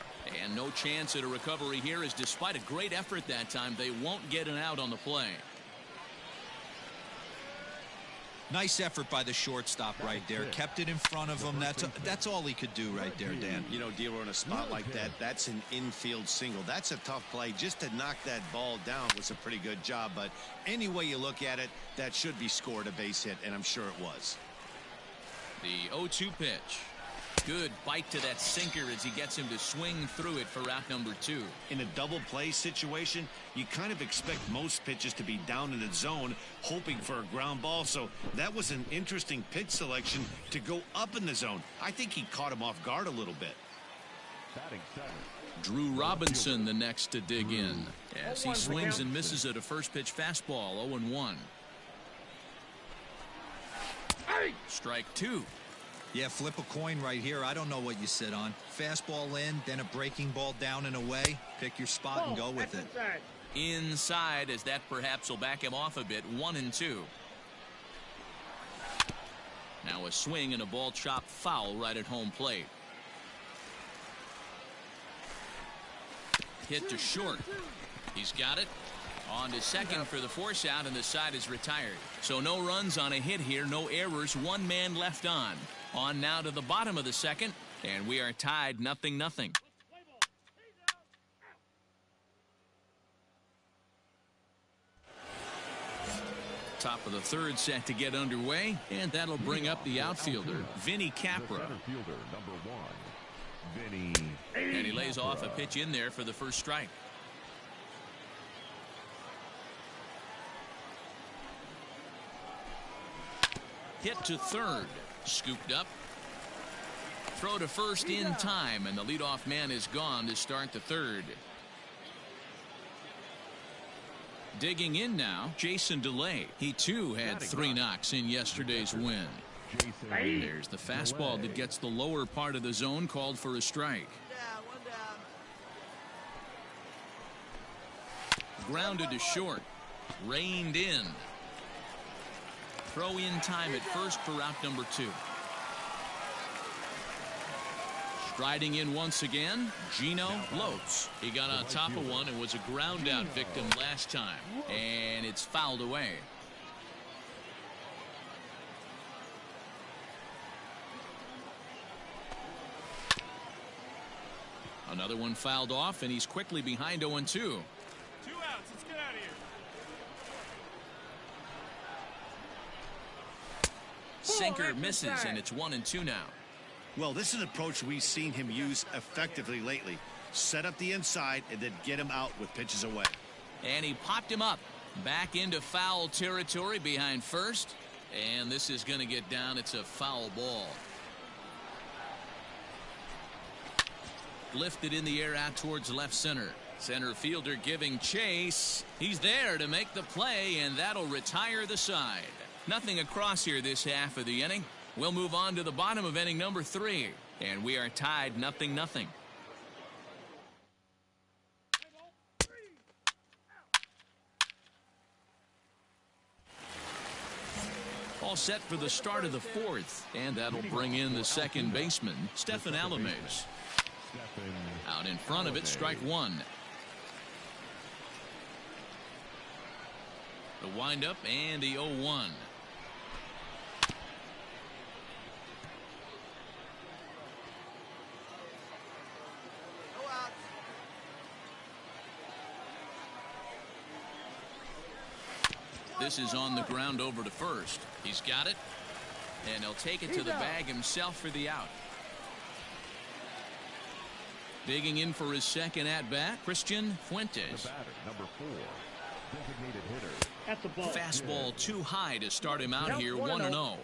And no chance at a recovery here, as despite a great effort that time, they won't get an out on the play. Nice effort by the shortstop right there. Kept it in front of him. That's all he could do right there, Dan. You know, D'Lo, in a spot like that, that's an infield single. That's a tough play. Just to knock that ball down was a pretty good job. But any way you look at it, that should be scored a base hit, and I'm sure it was. The 0-2 pitch. Good bite to that sinker as he gets him to swing through it for out number 2. In a double play situation, you kind of expect most pitches to be down in the zone, hoping for a ground ball. So that was an interesting pitch selection to go up in the zone. I think he caught him off guard a little bit. Drew Robinson the next to dig in as he swings and misses at a first pitch fastball. 0-1. Strike 2. Yeah, flip a coin right here. I don't know what you sit on. Fastball in, then a breaking ball down and away. Pick your spot and go with it. Inside, as that perhaps will back him off a bit. 1-2. Now a swing and a ball chopped foul right at home plate. Hit to short. He's got it. On to second for the force out, and the side is retired. So no runs on a hit here, no errors, 1 man left on. On now to the bottom of the second, and we are tied 0-0. Top of the third set to get underway, and that'll bring up the outfielder, Vinny Capra. And he lays off a pitch in there for the first strike. Hit to third. Scooped up. Throw to first in time, and the leadoff man is gone to start the third. Digging in now, Jason DeLay. He too had 3 knocks in yesterday's win. There's the fastball that gets the lower part of the zone, called for a strike. Grounded to short. Reined in. Throw in time at first for out number 2. Striding in once again, Gino Lopes. He got on top of one and was a ground out victim last time. And it's fouled away. Another one fouled off, and he's quickly behind 0-2. 2 outs. Let's get out of here. sinker misses, and it's 1-2 now. Well, this is an approach we've seen him use effectively lately. Set up the inside and then get him out with pitches away. And he popped him up. Back into foul territory behind first. And this is going to get down. It's a foul ball. Lifted in the air out towards left center. Center fielder giving chase. He's there to make the play, and that'll retire the side. Nothing across here this half of the inning. We'll move on to the bottom of inning number 3. And we are tied 0-0. All set for the start of the 4th, and that'll bring in the second baseman, Stephen Alames. Out in front of it, strike 1. The windup and the 0-1. This is on the ground over to first. He's got it, and he'll take it to the bag himself for the out. Digging in for his second at-bat, Christian Fuentes. The batter, number 4, designated hitter. That's the ball. Fastball too high to start him out here, 1-0.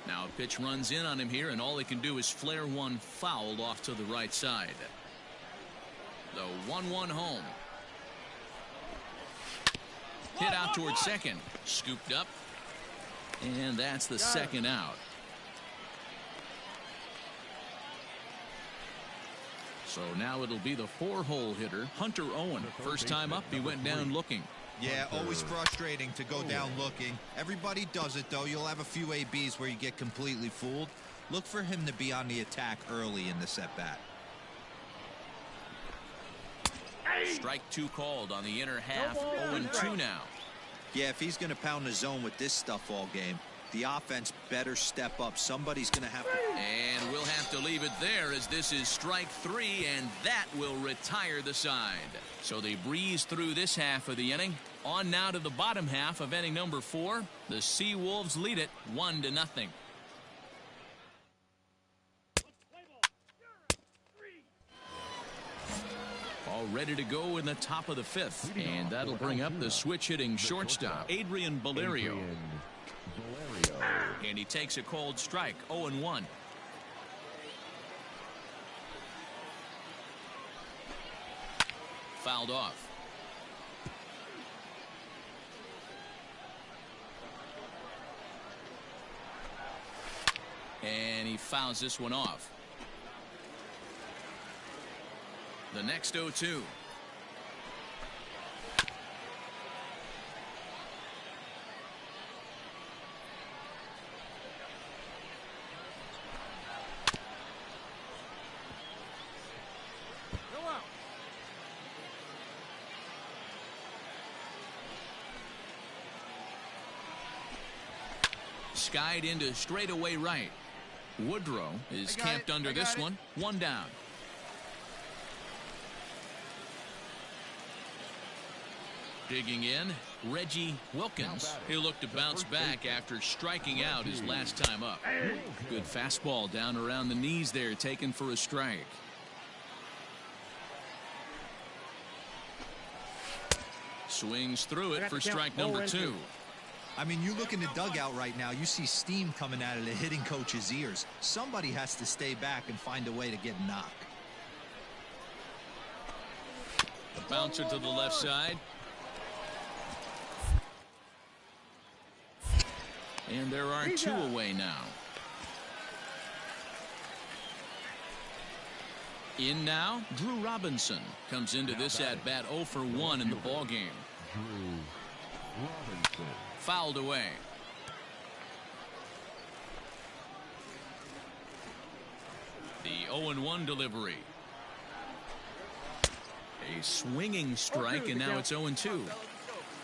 Now a pitch runs in on him here, and all he can do is flare one foul off to the right side. The 1-1 home. Hit out towards second. Scooped up. And that's the second out. So now it'll be the 4-hole hitter, Hunter Owen. First time up, he went down looking. Yeah, always frustrating to go down looking. Everybody does it, though. You'll have a few ABs where you get completely fooled. Look for him to be on the attack early in the at-bat. Strike 2 called on the inner half. 0-2 now. Yeah, if he's going to pound the zone with this stuff all game, the offense better step up. Somebody's going to have to. And we'll have to leave it there, as this is strike 3, and that will retire the side. So they breeze through this half of the inning. On now to the bottom half of inning number 4. The Seawolves lead it 1-0. All ready to go in the top of the 5th, and that'll bring up the switch-hitting shortstop, Adrian Valerio. And he takes a cold strike, 0-1. Fouled off. And he fouls this one off. The next 0-2. Skied into straightaway right. Woodrow is camped under this one. 1 down. Digging in, Reggie Wilkins. He'll look to bounce back after striking out his last time up. Good fastball down around the knees there, taken for a strike. Swings through it for strike number 2. I mean, you look in the dugout right now, you see steam coming out of the hitting coach's ears. Somebody has to stay back and find a way to get knocked. The bouncer to the left side. And there are 2 away now. In now, Drew Robinson comes into this at-bat 0 for 1 in the ballgame. Drew Robinson. Fouled away. The 0-1 delivery. A swinging strike, and now it's 0-2.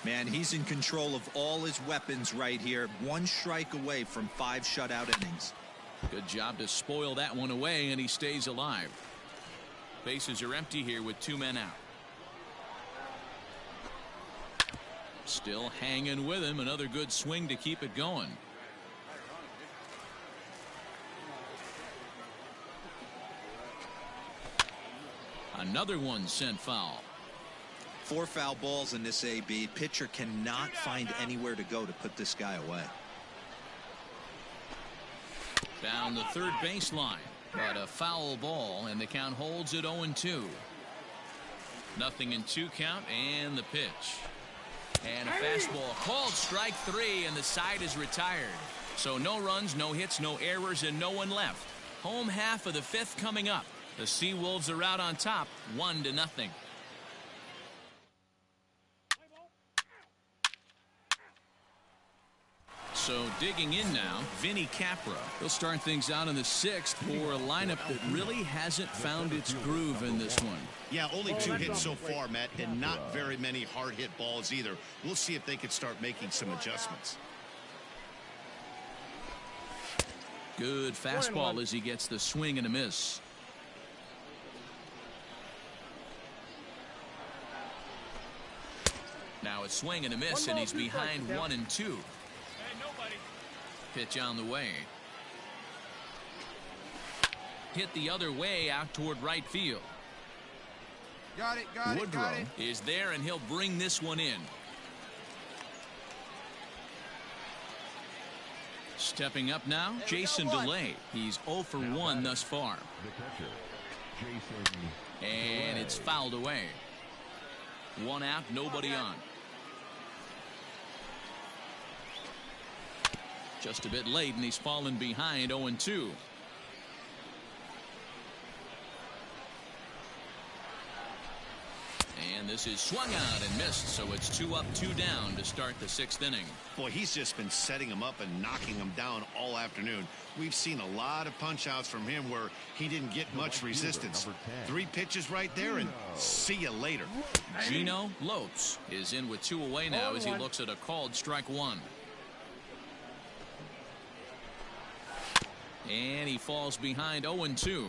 Man, he's in control of all his weapons right here. 1 strike away from 5 shutout innings. Good job to spoil that one away, and he stays alive. Bases are empty here with 2 men out. Still hanging with him. Another good swing to keep it going. Another one sent foul. 4 foul balls in this AB. Pitcher cannot find anywhere to go to put this guy away. Down the third baseline, but a foul ball, and the count holds at 0-2. Nothing in 2 count, and the pitch. And a fastball called strike 3, and the side is retired. So no runs, no hits, no errors, and no one left. Home half of the 5th coming up. The Seawolves are out on top, 1-0. So digging in now, Vinny Capra. He'll start things out in the 6th for a lineup that really hasn't found its groove in this one. Yeah, only 2 hits so far, Matt, and not very many hard hit balls either. We'll see if they can start making some adjustments. Good fastball as he gets the swing and a miss. Now a swing and a miss, and he's behind 1-2. Pitch on the way. Hit the other way out toward right field. Got it. Woodrow is there, and he'll bring this one in. Stepping up now, Jason DeLay. He's 0 for 1 thus far. And it's fouled away. 1 out, nobody on. Just a bit late, and he's fallen behind 0-2. And this is swung out and missed, so it's 2 up, 2 down to start the 6th inning. Boy, he's just been setting him up and knocking him down all afternoon. We've seen a lot of punch outs from him where he didn't get much resistance. 3 pitches right there, and see you later. Gino Lopes is in with 2 away now as he looks at a called strike 1. And he falls behind 0-2.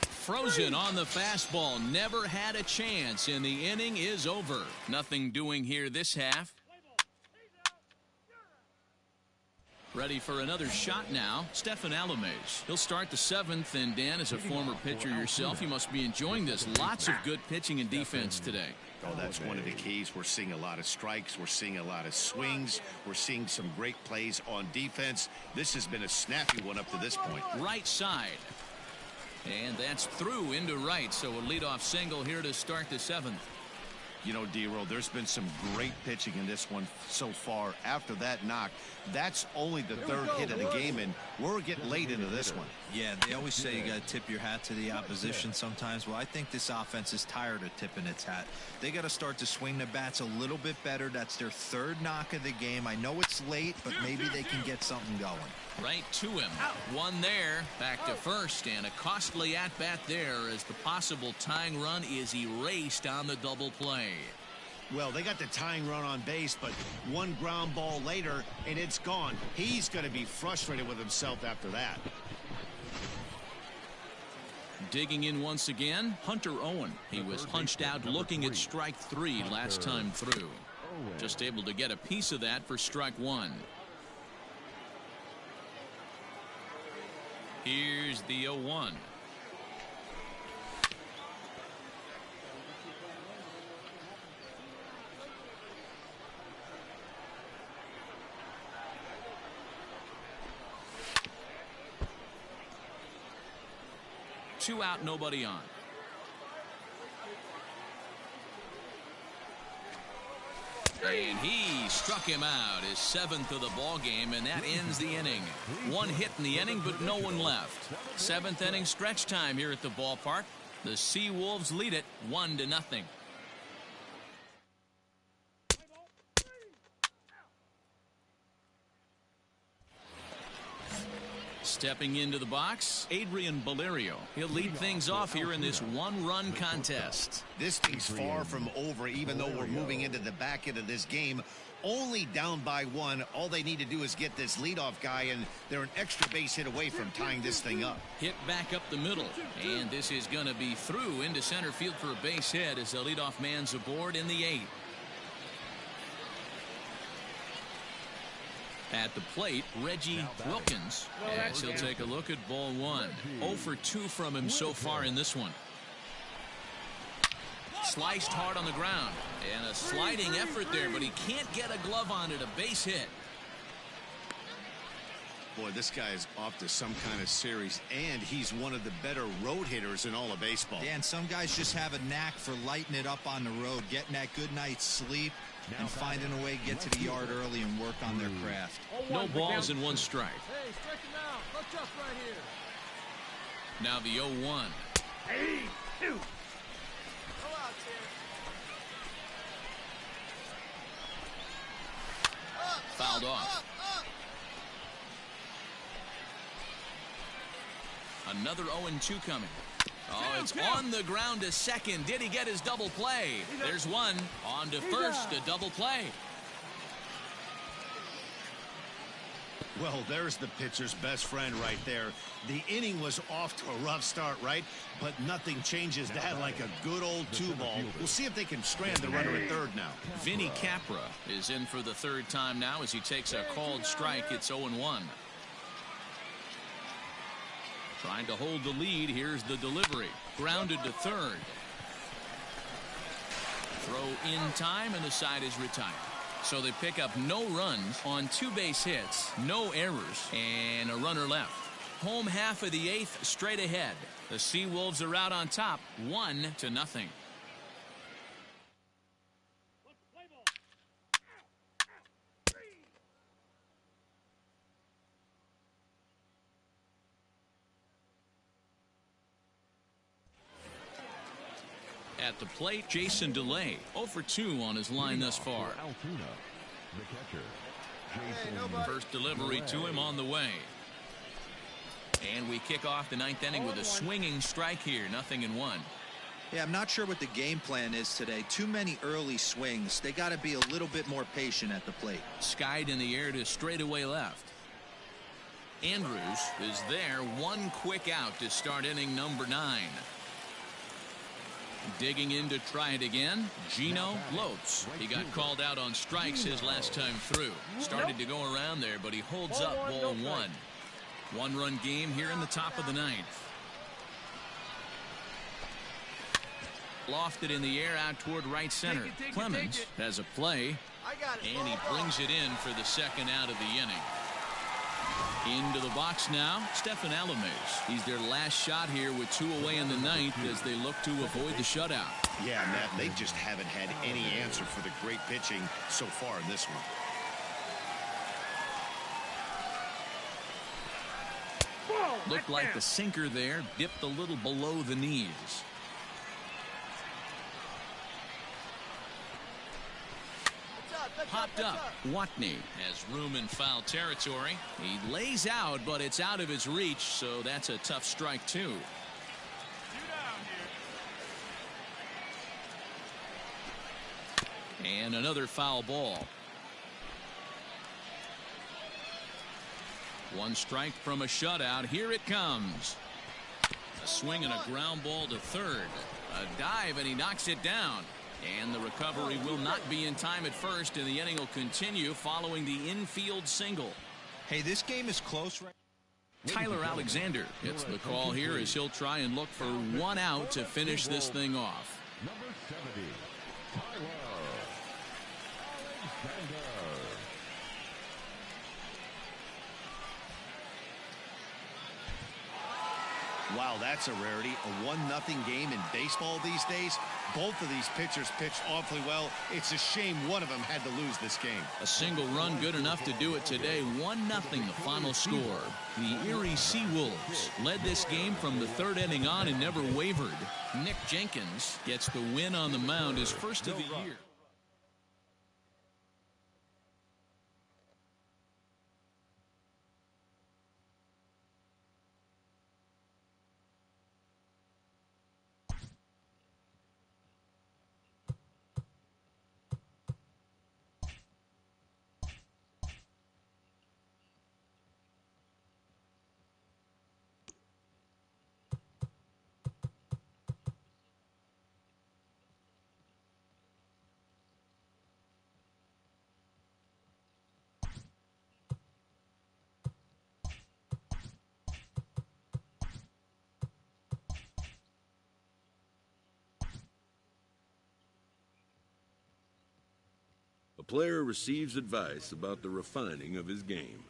Frozen on the fastball. Never had a chance, and the inning is over. Nothing doing here this half. Ready for another shot now, Stephen Alamez. He'll start the 7th, and Dan, as a former pitcher yourself, you must be enjoying this. Lots of good pitching and defense today. Oh, that's one of the keys. We're seeing a lot of strikes. We're seeing a lot of swings. We're seeing some great plays on defense. This has been a snappy one up to this point. Right side. And that's through into right, so a leadoff single here to start the 7th. You know, D-Roll, there's been some great pitching in this one so far. After that knock, that's only the 3rd hit of the game, and we're getting late into this one. Yeah, they always say you got to tip your hat to the opposition sometimes. Well, I think this offense is tired of tipping its hat. They got to start to swing the bats a little bit better. That's their 3rd knock of the game. I know it's late, but maybe they can get something going. Right to him. One there. Back to first, and a costly at-bat there as the possible tying run is erased on the double play. Well, they got the tying run on base, but one ground ball later, and it's gone. He's going to be frustrated with himself after that. Digging in once again, Hunter Owen. He was punched out looking at strike 3 last time through. Just able to get a piece of that for strike 1. Here's the 0-1. Two out, nobody on. And he struck him out, his 7th of the ball game, and that ends the inning. 1 hit in the inning, but no one left. 7th inning stretch time here at the ballpark. The Seawolves lead it 1-0. Stepping into the box, Adrian Valerio. He'll lead things off here in this one-run contest. This thing's far from over, even though we're moving into the back end of this game. Only down by one. All they need to do is get this leadoff guy, and they're an extra base hit away from tying this thing up. Hit back up the middle, and this is going to be through into center field for a base hit as the leadoff man's aboard in the 8th. At the plate, Reggie Wilkins, as he'll take a look at ball 1. 0 for 2 from him so far in this one. Sliced hard on the ground, and a sliding effort there, but he can't get a glove on it. A base hit. Boy, this guy is off to some kind of series, and he's one of the better road hitters in all of baseball. Yeah, and some guys just have a knack for lighting it up on the road, getting that good night's sleep, and finding a way to get to the yard early and work on their craft. No balls and 1 strike. Hey, strike him out. Let's up right here. Now the 0-1. Hey, 2. Go out, Terry. Fouled off. Another 0-2 coming. Oh, it's on the ground to second. Did he get his double play? There's one. On to first, a double play. Well, there's the pitcher's best friend right there. The inning was off to a rough start, right? But nothing changes that like a good old 2-ball. We'll see if they can strand the runner at third now. Vinny Capra is in for the 3rd time now as he takes a called strike. It's 0-1. Trying to hold the lead. Here's the delivery. Grounded to third. Throw in time, and the side is retired. So they pick up no runs on 2 base hits, no errors, and a runner left. Home half of the 8th straight ahead. The Seawolves are out on top, 1-0. At the plate, Jason DeLay, 0 for 2 on his line thus far. First delivery to him on the way. And we kick off the 9th inning with a swinging strike here, 0-1. Yeah, I'm not sure what the game plan is today. Too many early swings. They got to be a little bit more patient at the plate. Skied in the air to straightaway left. Andrews is there, 1 quick out to start inning number 9. Digging in to try it again, Gino Lopes. He got called out on strikes his last time through. Started to go around there, but he holds up ball 1. 1-run game here in the top of the 9th. Lofted in the air out toward right center. Clemens has a play, and he brings it in for the 2nd out of the inning. Into the box now, Stephen Alames. He's their last shot here with 2 away in the 9th as they look to avoid the shutout. Yeah, Matt, they just haven't had any answer for the great pitching so far in this one. Looked like the sinker there dipped a little below the knees. Popped up. Watney has room in foul territory. He lays out, but it's out of his reach, so that's a tough strike, too. And another foul ball. 1 strike from a shutout. Here it comes. A swing and a ground ball to third. A dive, and he knocks it down. And the recovery will not be in time at first, and the inning will continue following the infield single. Hey, this game is close right. Tyler Alexander gets the call here as he'll try and look for 1 out to finish this thing off. Number 70, Tyler Alexander. Wow, that's a rarity. A 1-0 game in baseball these days. Both of these pitchers pitched awfully well. It's a shame one of them had to lose this game. A single run good enough to do it today. 1-0 the final score. The Erie Seawolves led this game from the 3rd inning on and never wavered. Nick Jenkins gets the win on the mound, his first of the year. a player receives advice about the refining of his game.